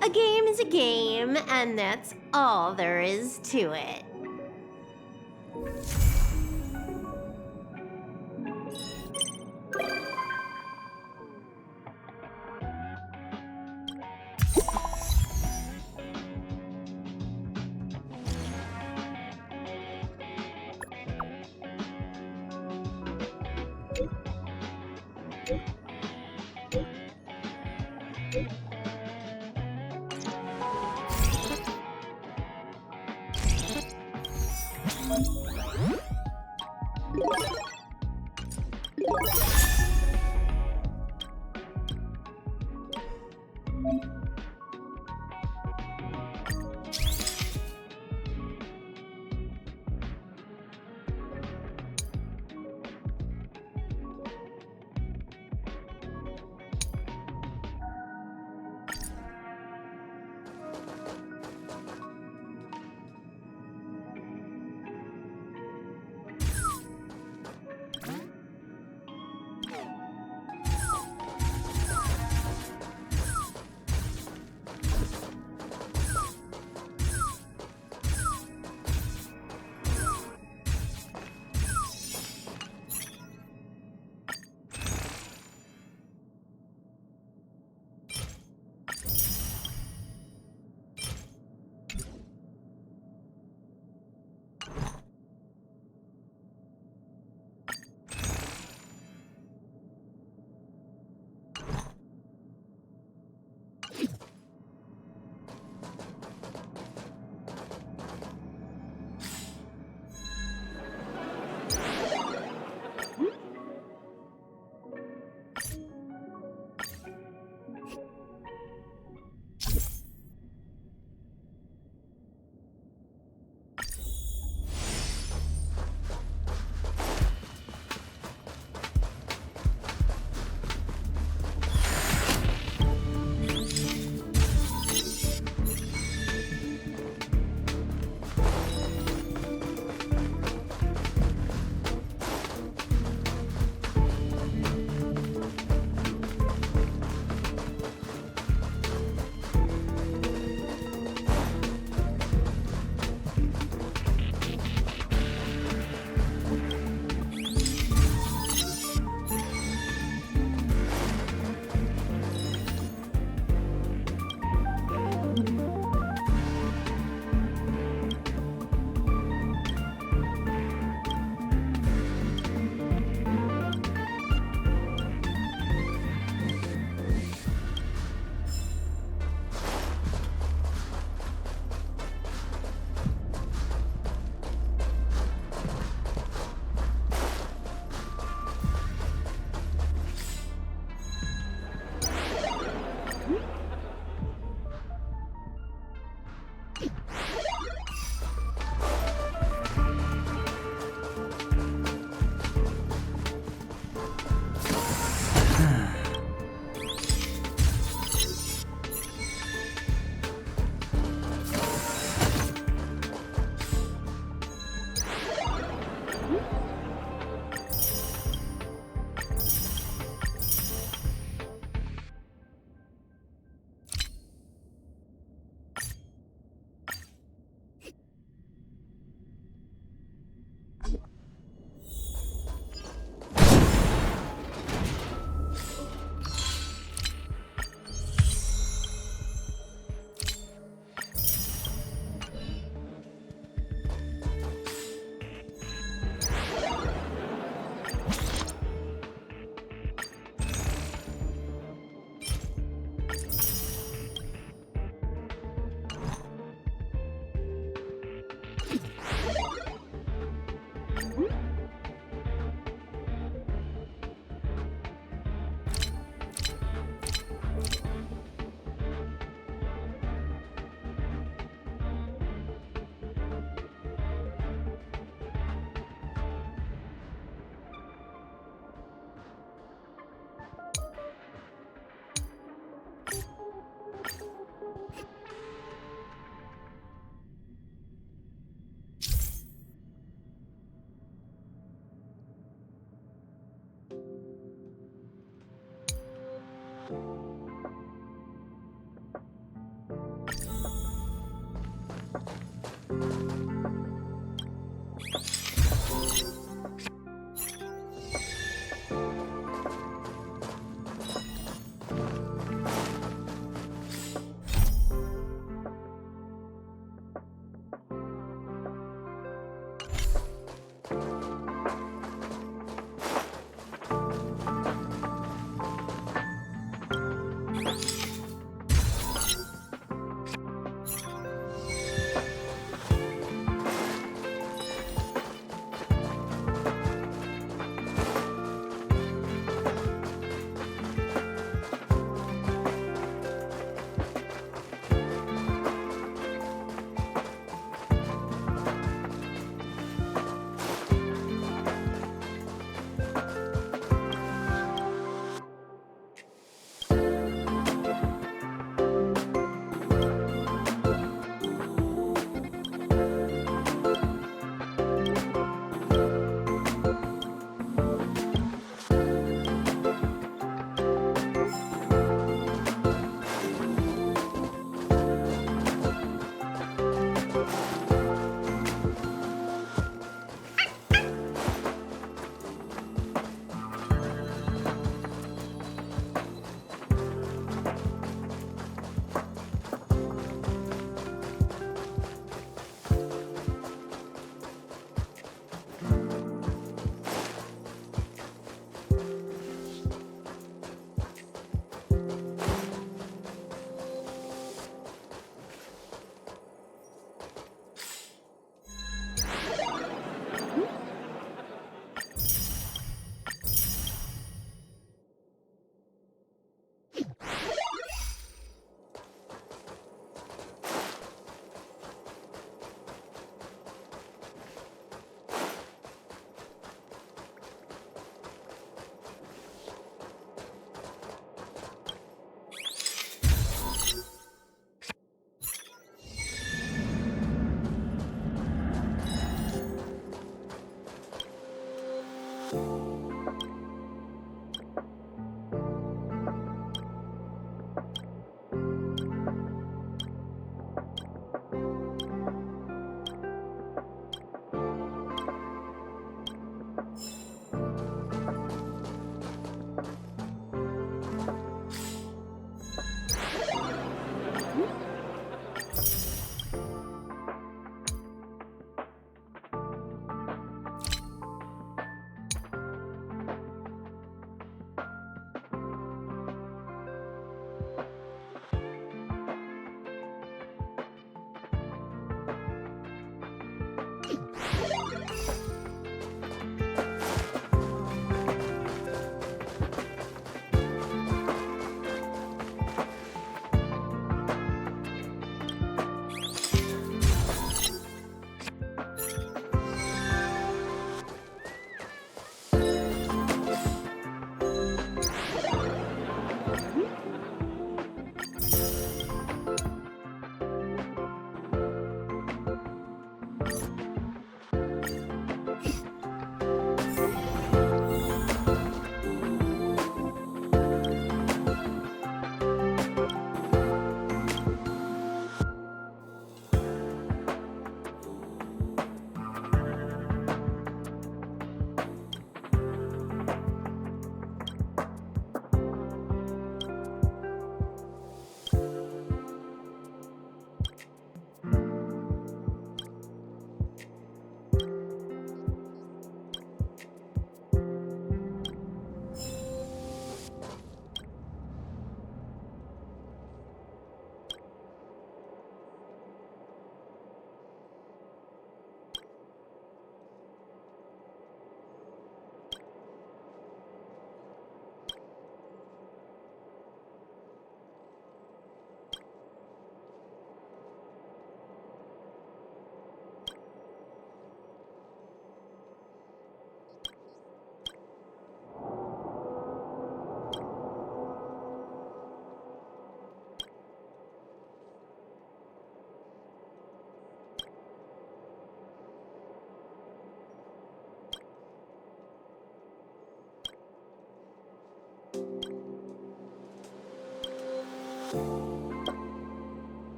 A game is a game, and that's all there is to it.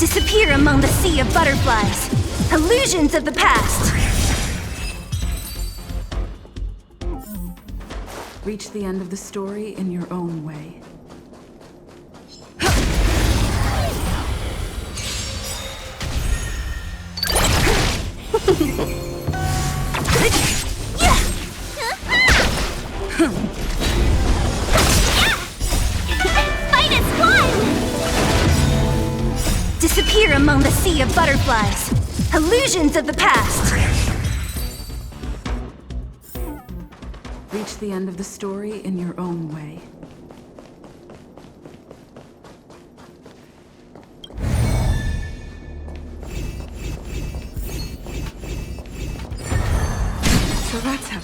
Disappear among the sea of butterflies. Illusions of the past. Reach the end of the story in your own way. Fight as one! Disappear among the sea of butterflies. Illusions of the past. Reach the end of the story in your own way. So that's how...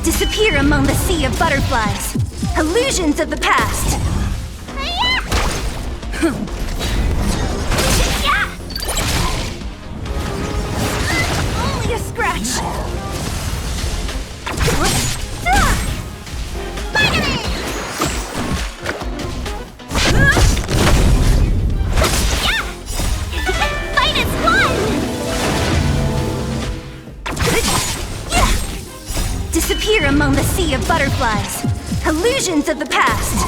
Disappear among the sea of butterflies. Illusions of the past. Only a scratch. Fight as one! Disappear among the sea of butterflies. Illusions of the past.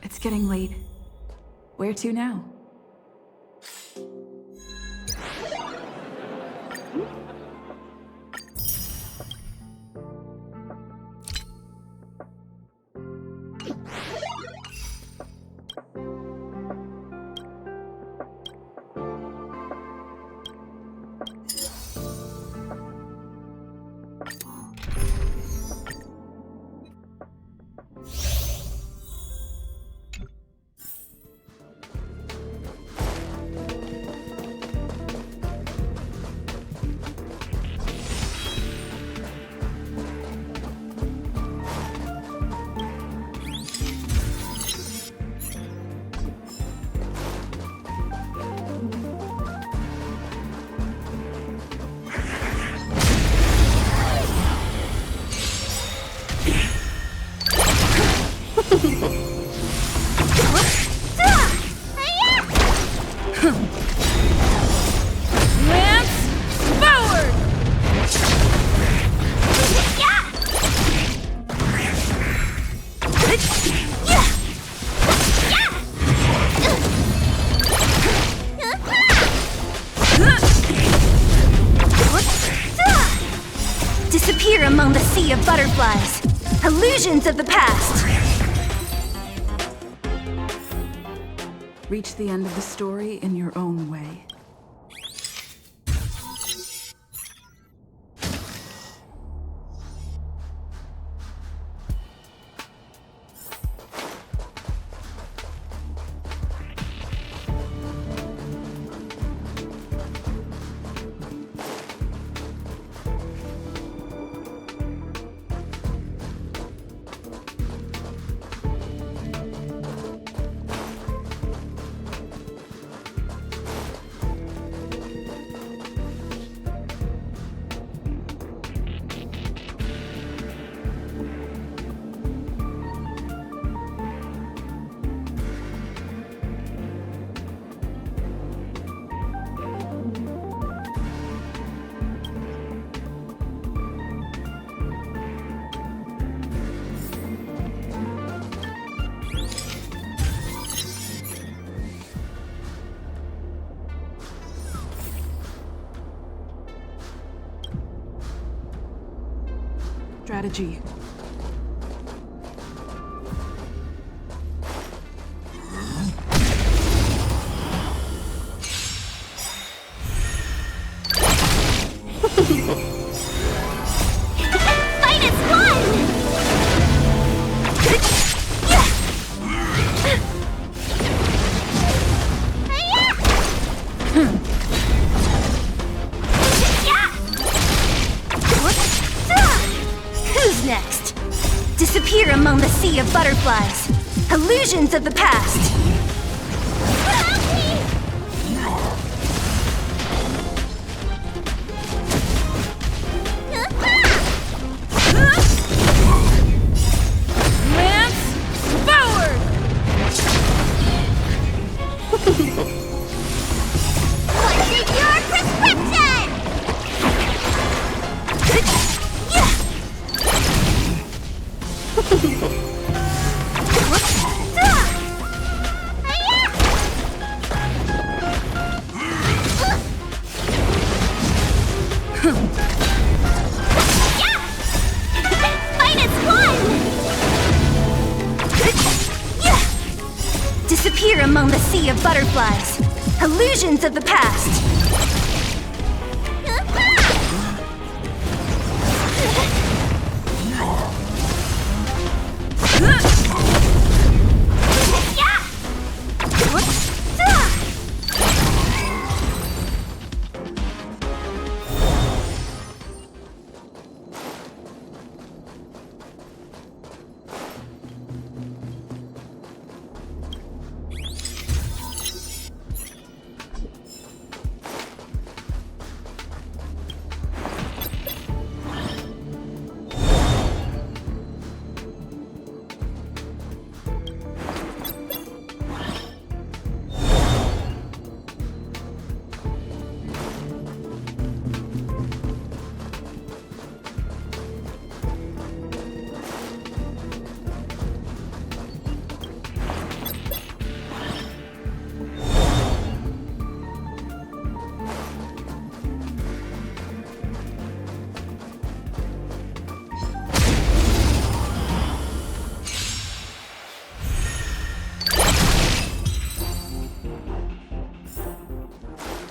It's getting late. Where to now? among the sea of butterflies. Illusions of the past. Reach the end of the story in your own way. Strategy. Fight is won! Who's next? Disappear among the sea of butterflies. Illusions of the past. What's in your prescription? Fight is won! Disappear among the sea of butterflies. Illusions of the past.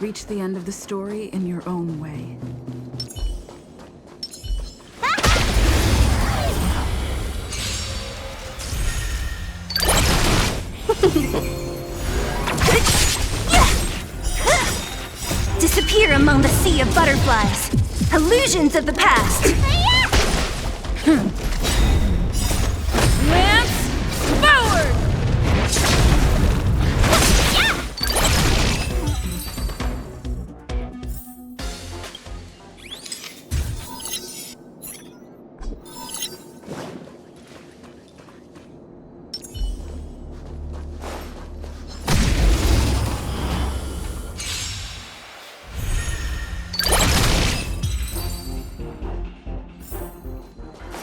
Reach the end of the story in your own way. Disappear among the sea of butterflies. Illusions of the past.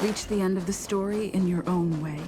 Reach the end of the story in your own way.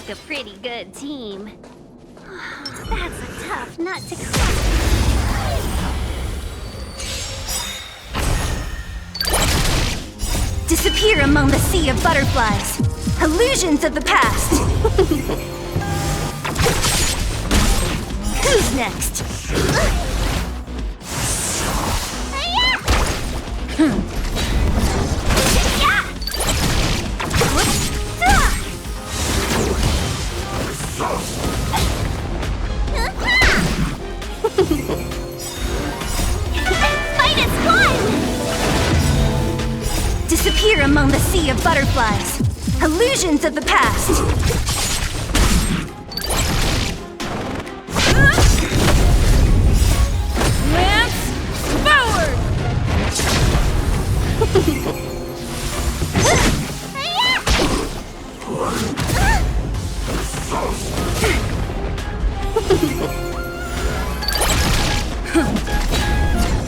make a pretty good team. That's a tough nut to crack. Disappear among the sea of butterflies. Illusions of the past. Who's next? Fight is won! Disappear among the sea of butterflies. Illusions of the past. Lance forward!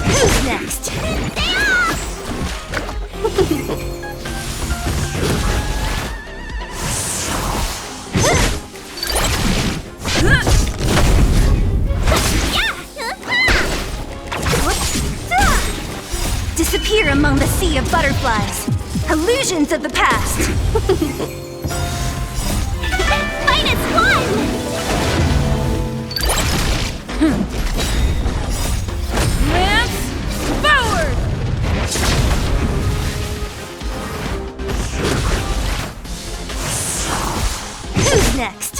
Who's next? Disappear among the sea of butterflies. Illusions of the past. Fight is won! Lance forward! Who's next?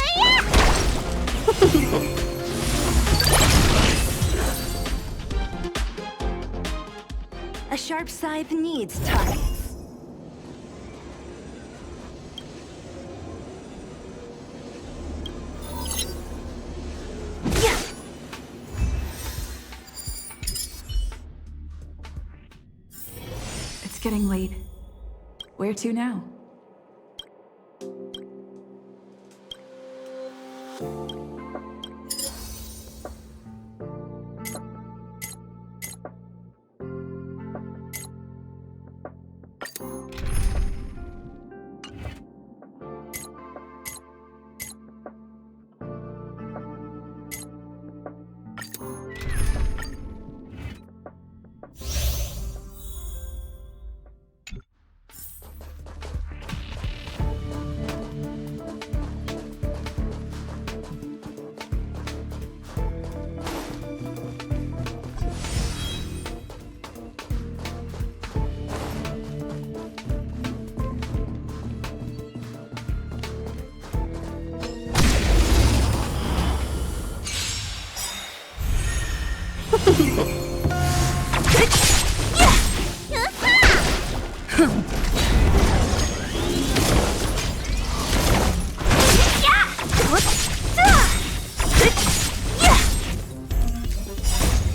A sharp scythe needs targets. Yeah. It's getting late. Where to now?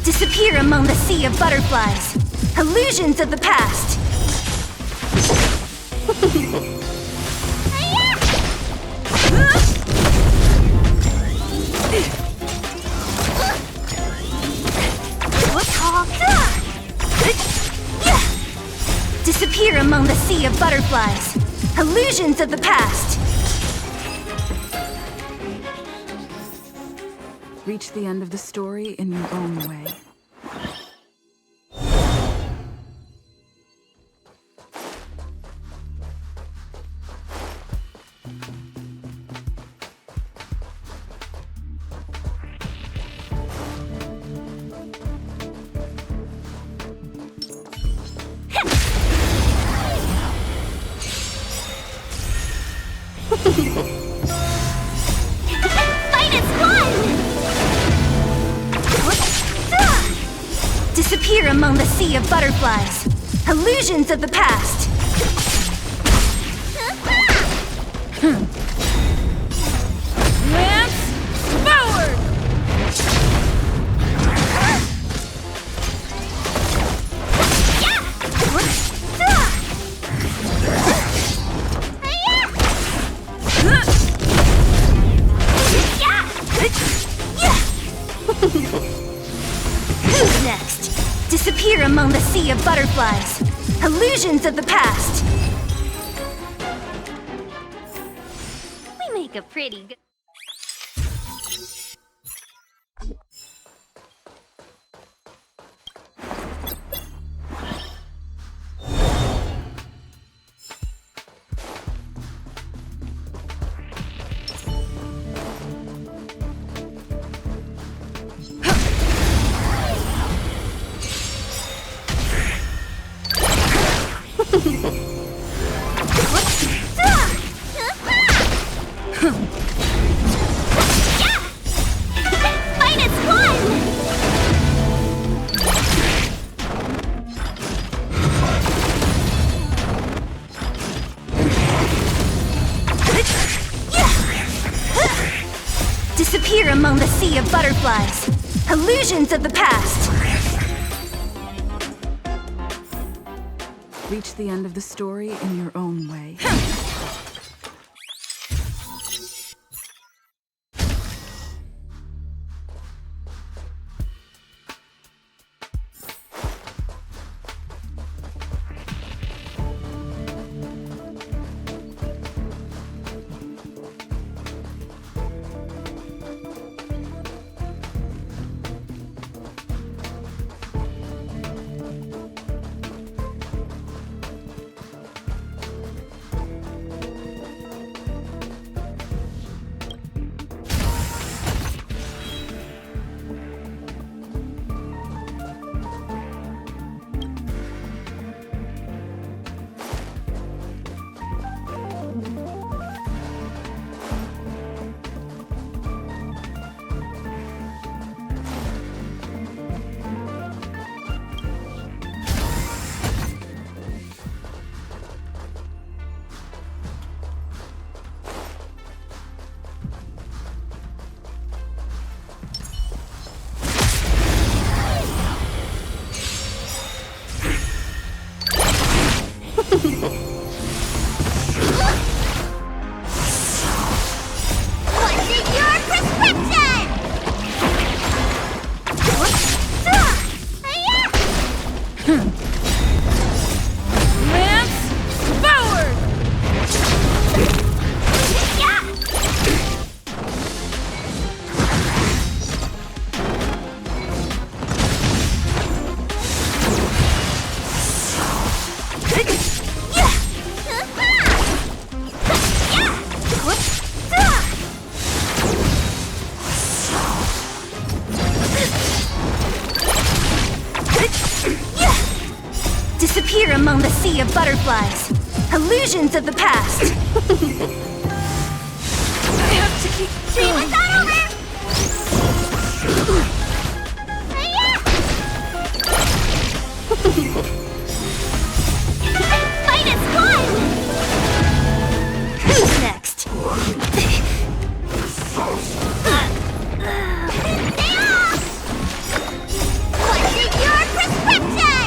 Disappear among the sea of butterflies. Illusions of the past. Disappear among the sea of butterflies. Illusions of the past. Reach the end of the story in your own way. Fight is won! Disappear among the sea of butterflies. Illusions of the past. Lance forward! Who's next? Disappear among the sea of butterflies. Illusions of the past. We may make a pretty good... Disappear among the sea of butterflies. Illusions of the past. Reach the end of the story in your own way. Disappear among the sea of butterflies. Illusions of the past. I have to keep going. Fight is won! Who's next? What's in your prescription?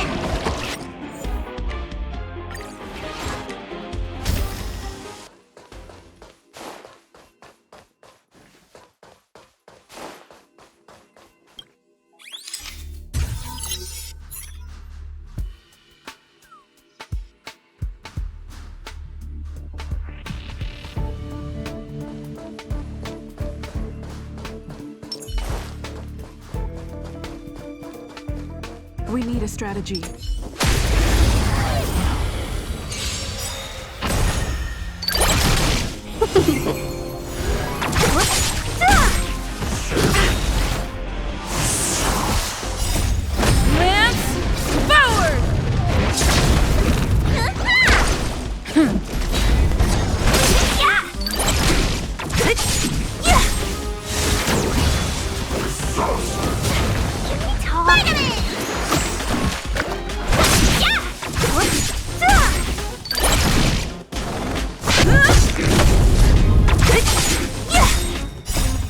We need a strategy.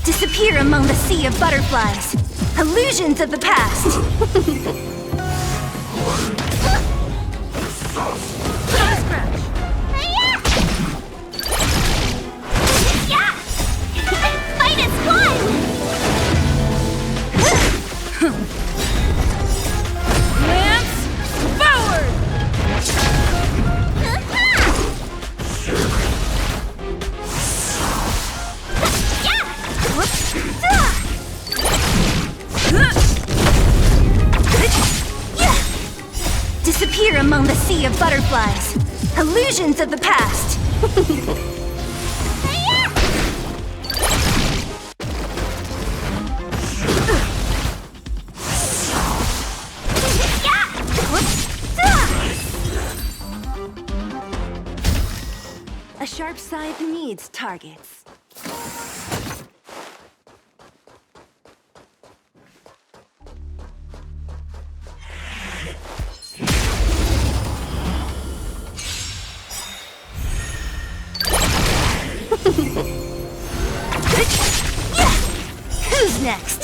Disappear among the sea of butterflies. Illusions of the past. Fight is won! among the sea of butterflies. Illusions of the past. A sharp scythe needs targets. Who's next?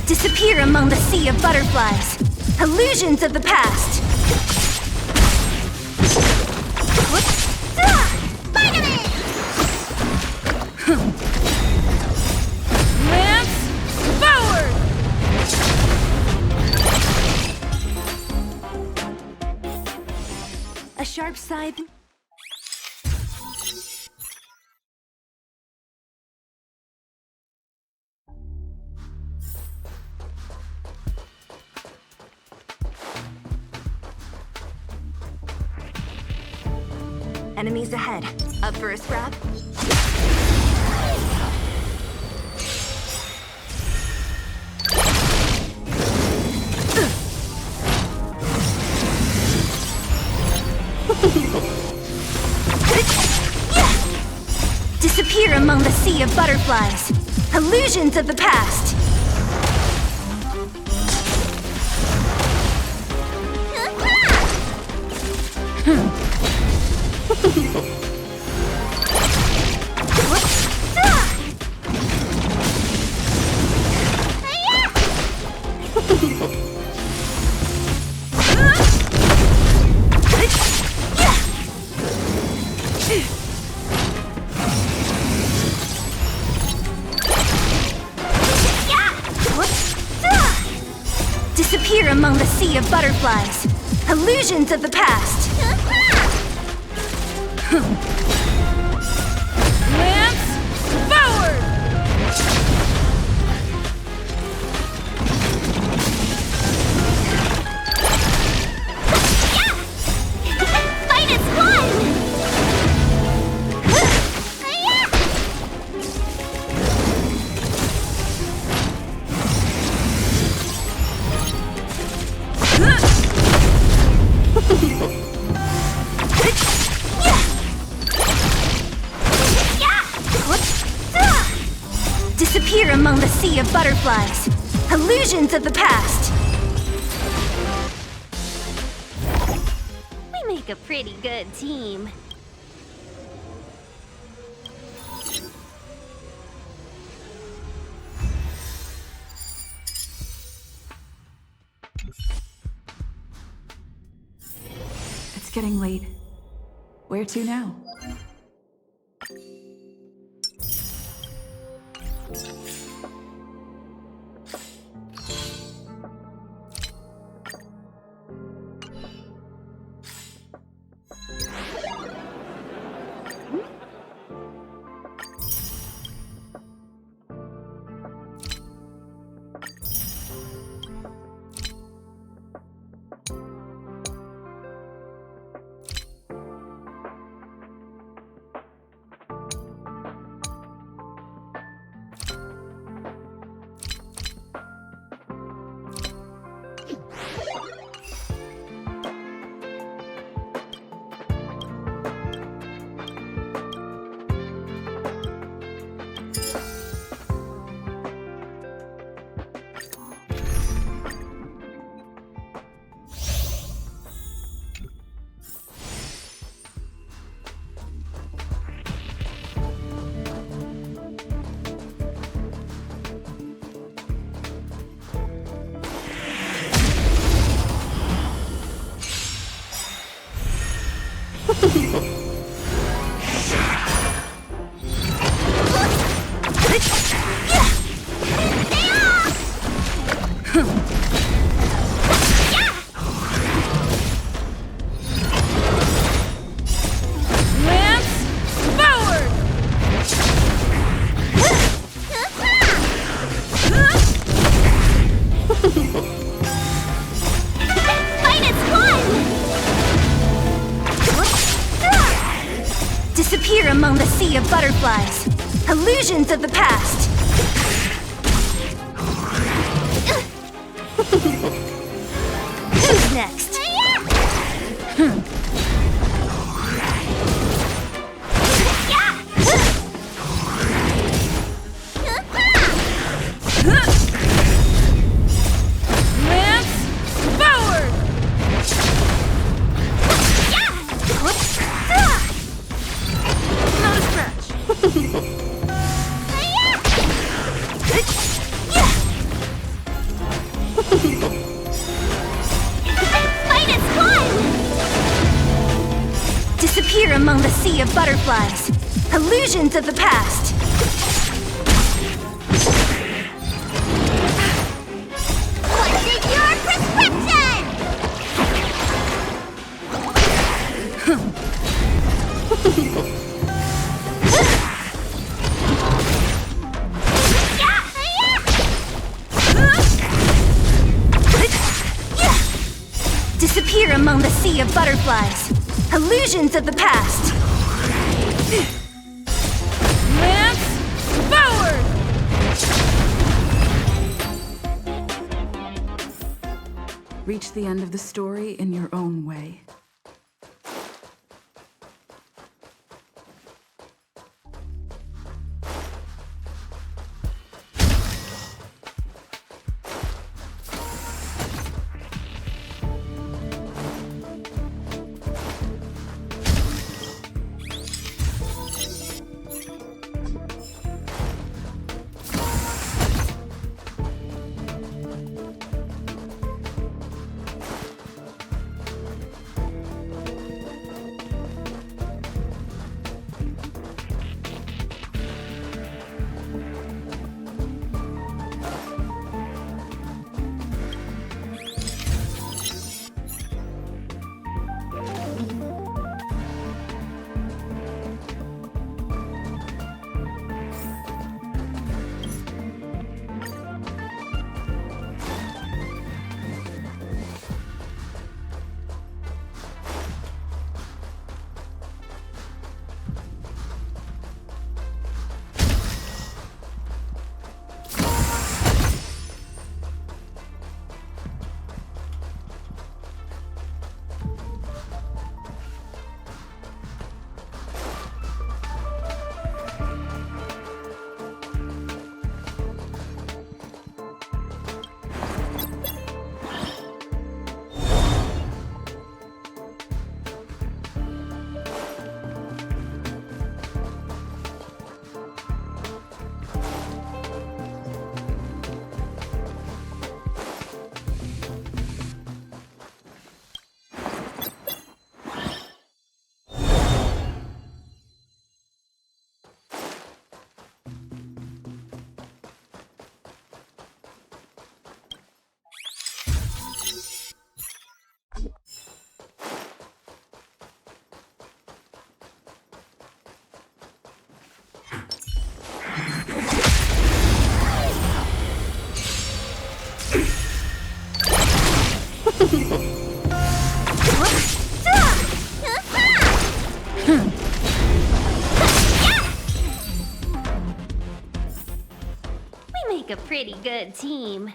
Disappear among the sea of butterflies. Illusions of the past. Lance, forward! A sharp scythe. Enemies ahead. Up for a scrap? Disappear among the sea of butterflies. Illusions of the past. Disappear among the sea of butterflies. Illusions of the past. Lance, forward! Fight is won! Disappear among the sea of butterflies. Illusions of the past. We make a pretty good team. getting late. Where to now? Disappear among the sea of butterflies. Illusions of the past. Who's next? Disappear among the sea of butterflies. Illusions of the past. What's in your prescription? Disappear among the sea of butterflies. Illusions of the past. Lance forward! Reach the end of the story in your own way. We make a pretty good team.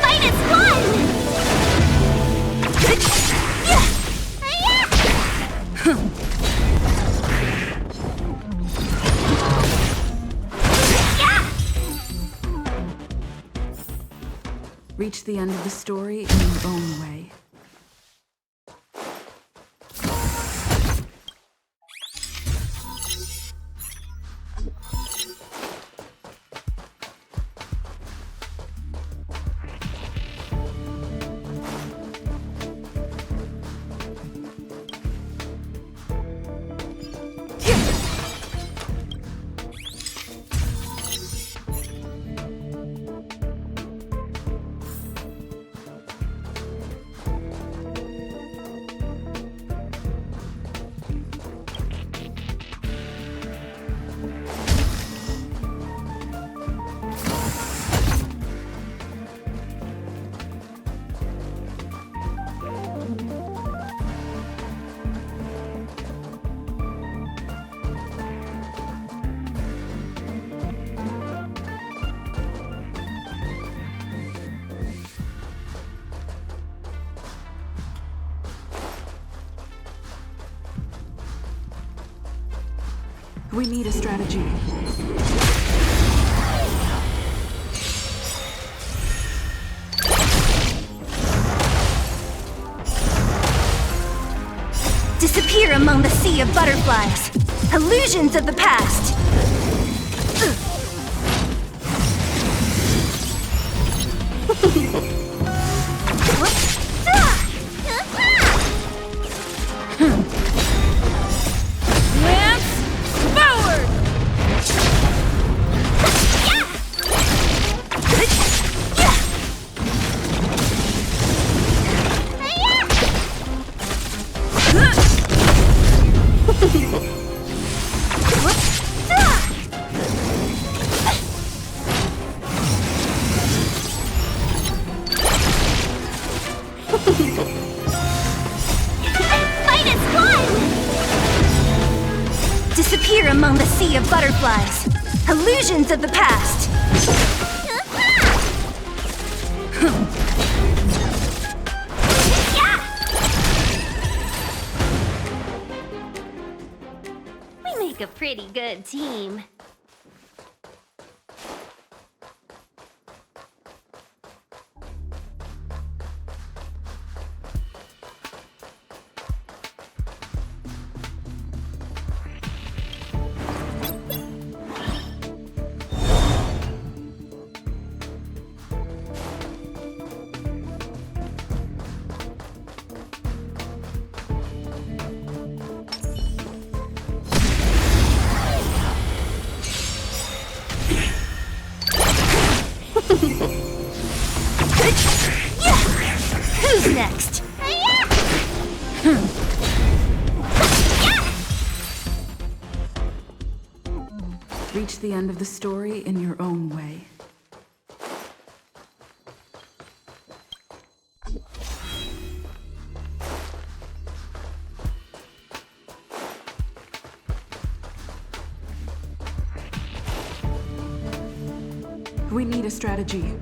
Fight is won! Reach the end of the story in your own way. We need a strategy. Disappear among the sea of butterflies. Illusions of the past. Fight is won! Disappear among the sea of butterflies. Illusions of the past. We make a pretty good team. Who's next? Reach the end of the story in your own way. We need a strategy.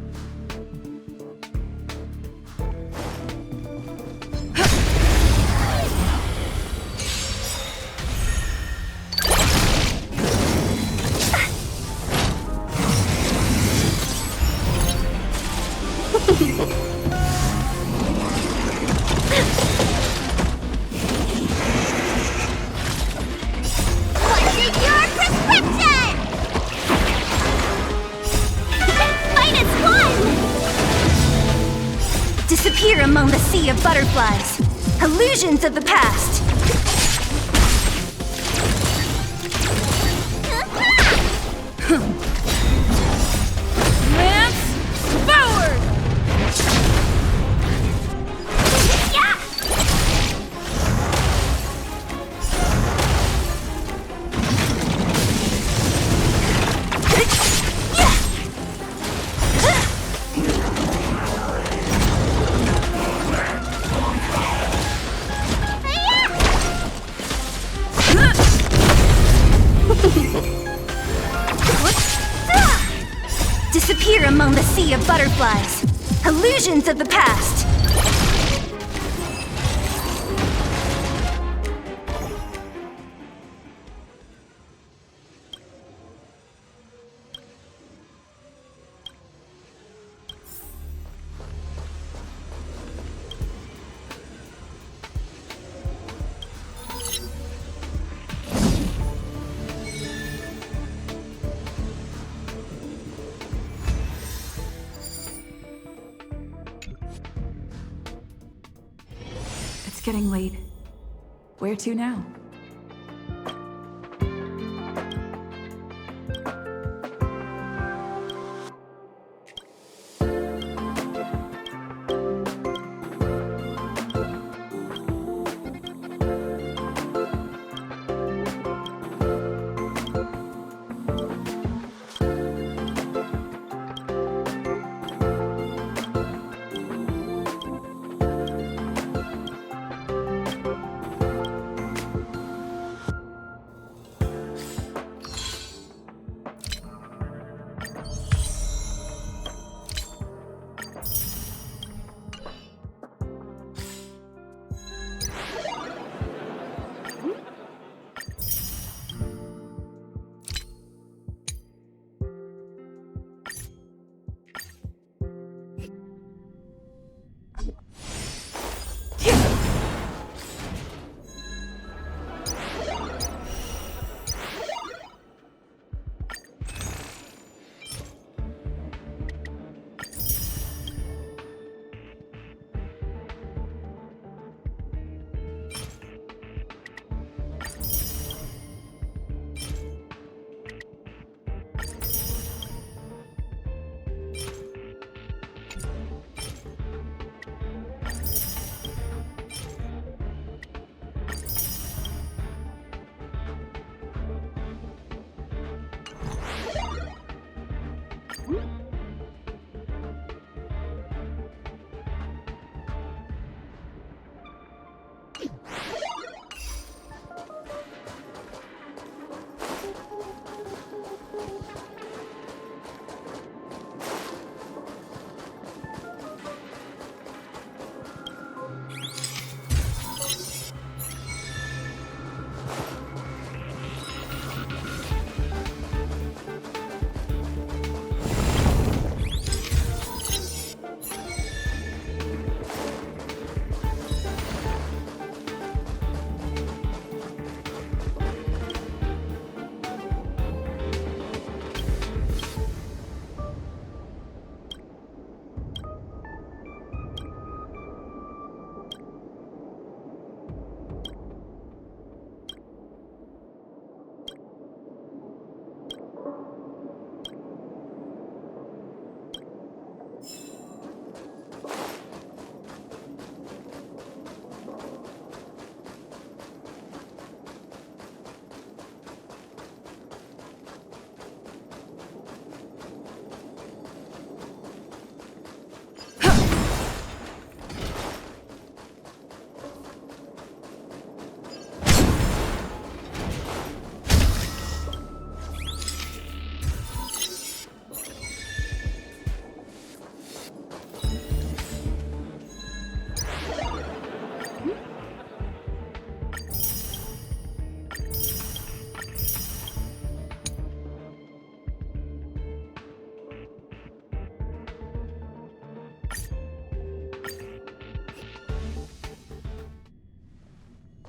Disappear among the sea of butterflies. Illusions of the past. disappear among the sea of butterflies. Illusions of the past. It's getting late. Where to now?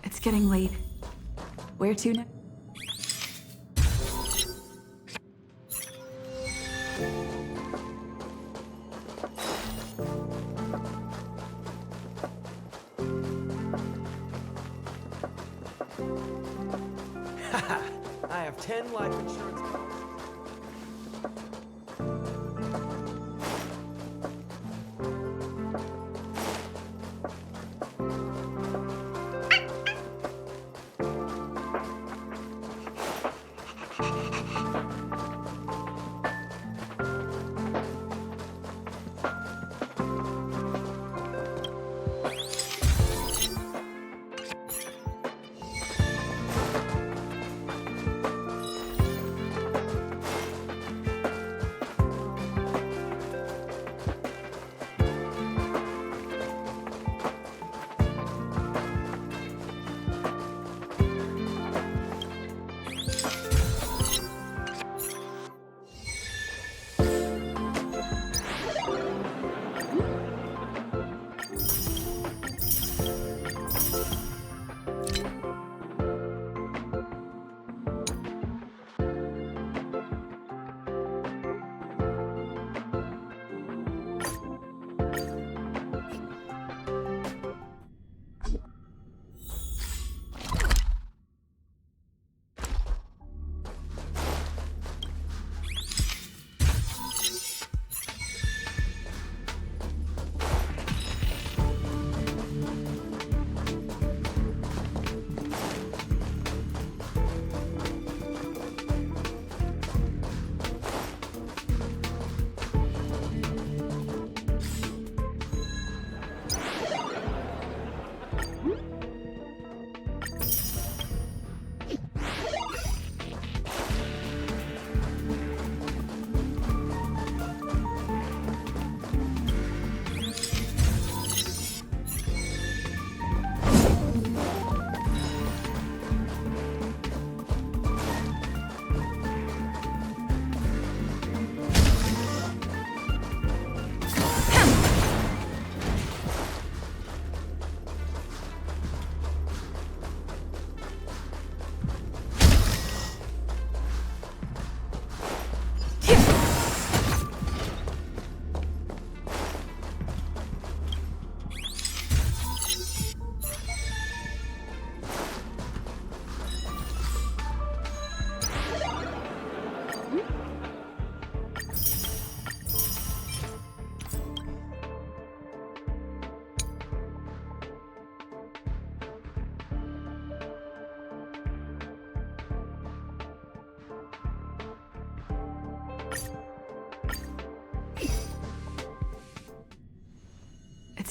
It's getting late. Where to now? I have 10 life insurance.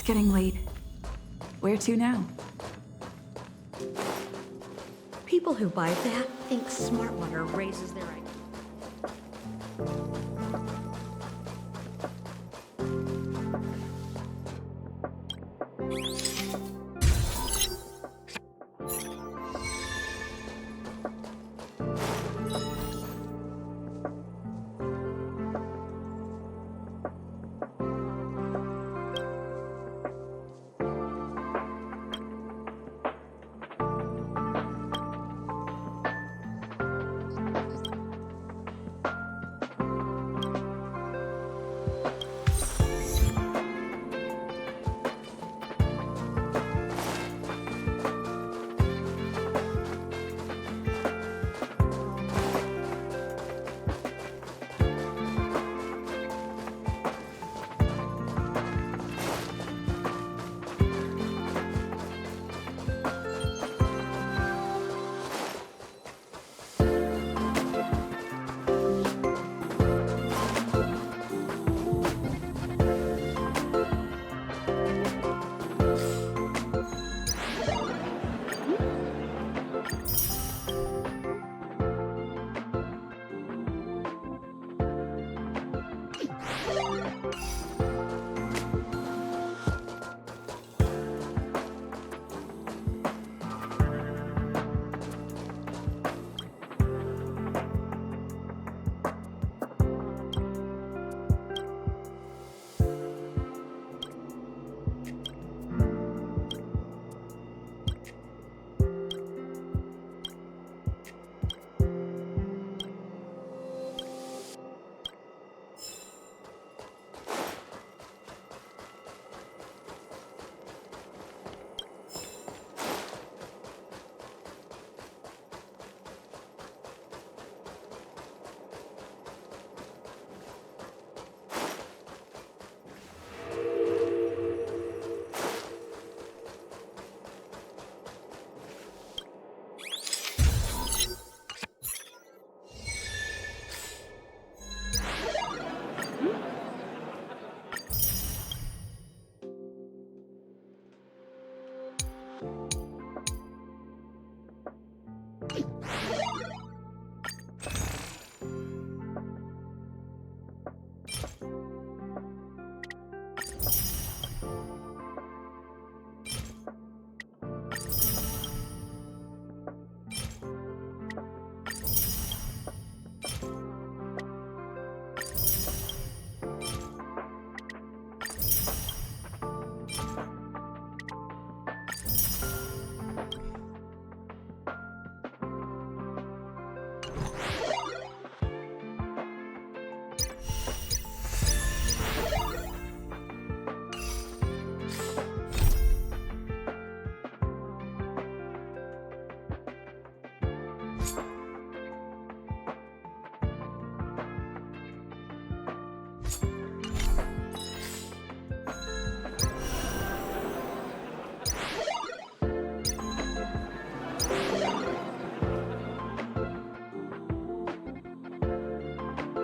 getting late. Where to now? People who buy that think smart water raises their IQ.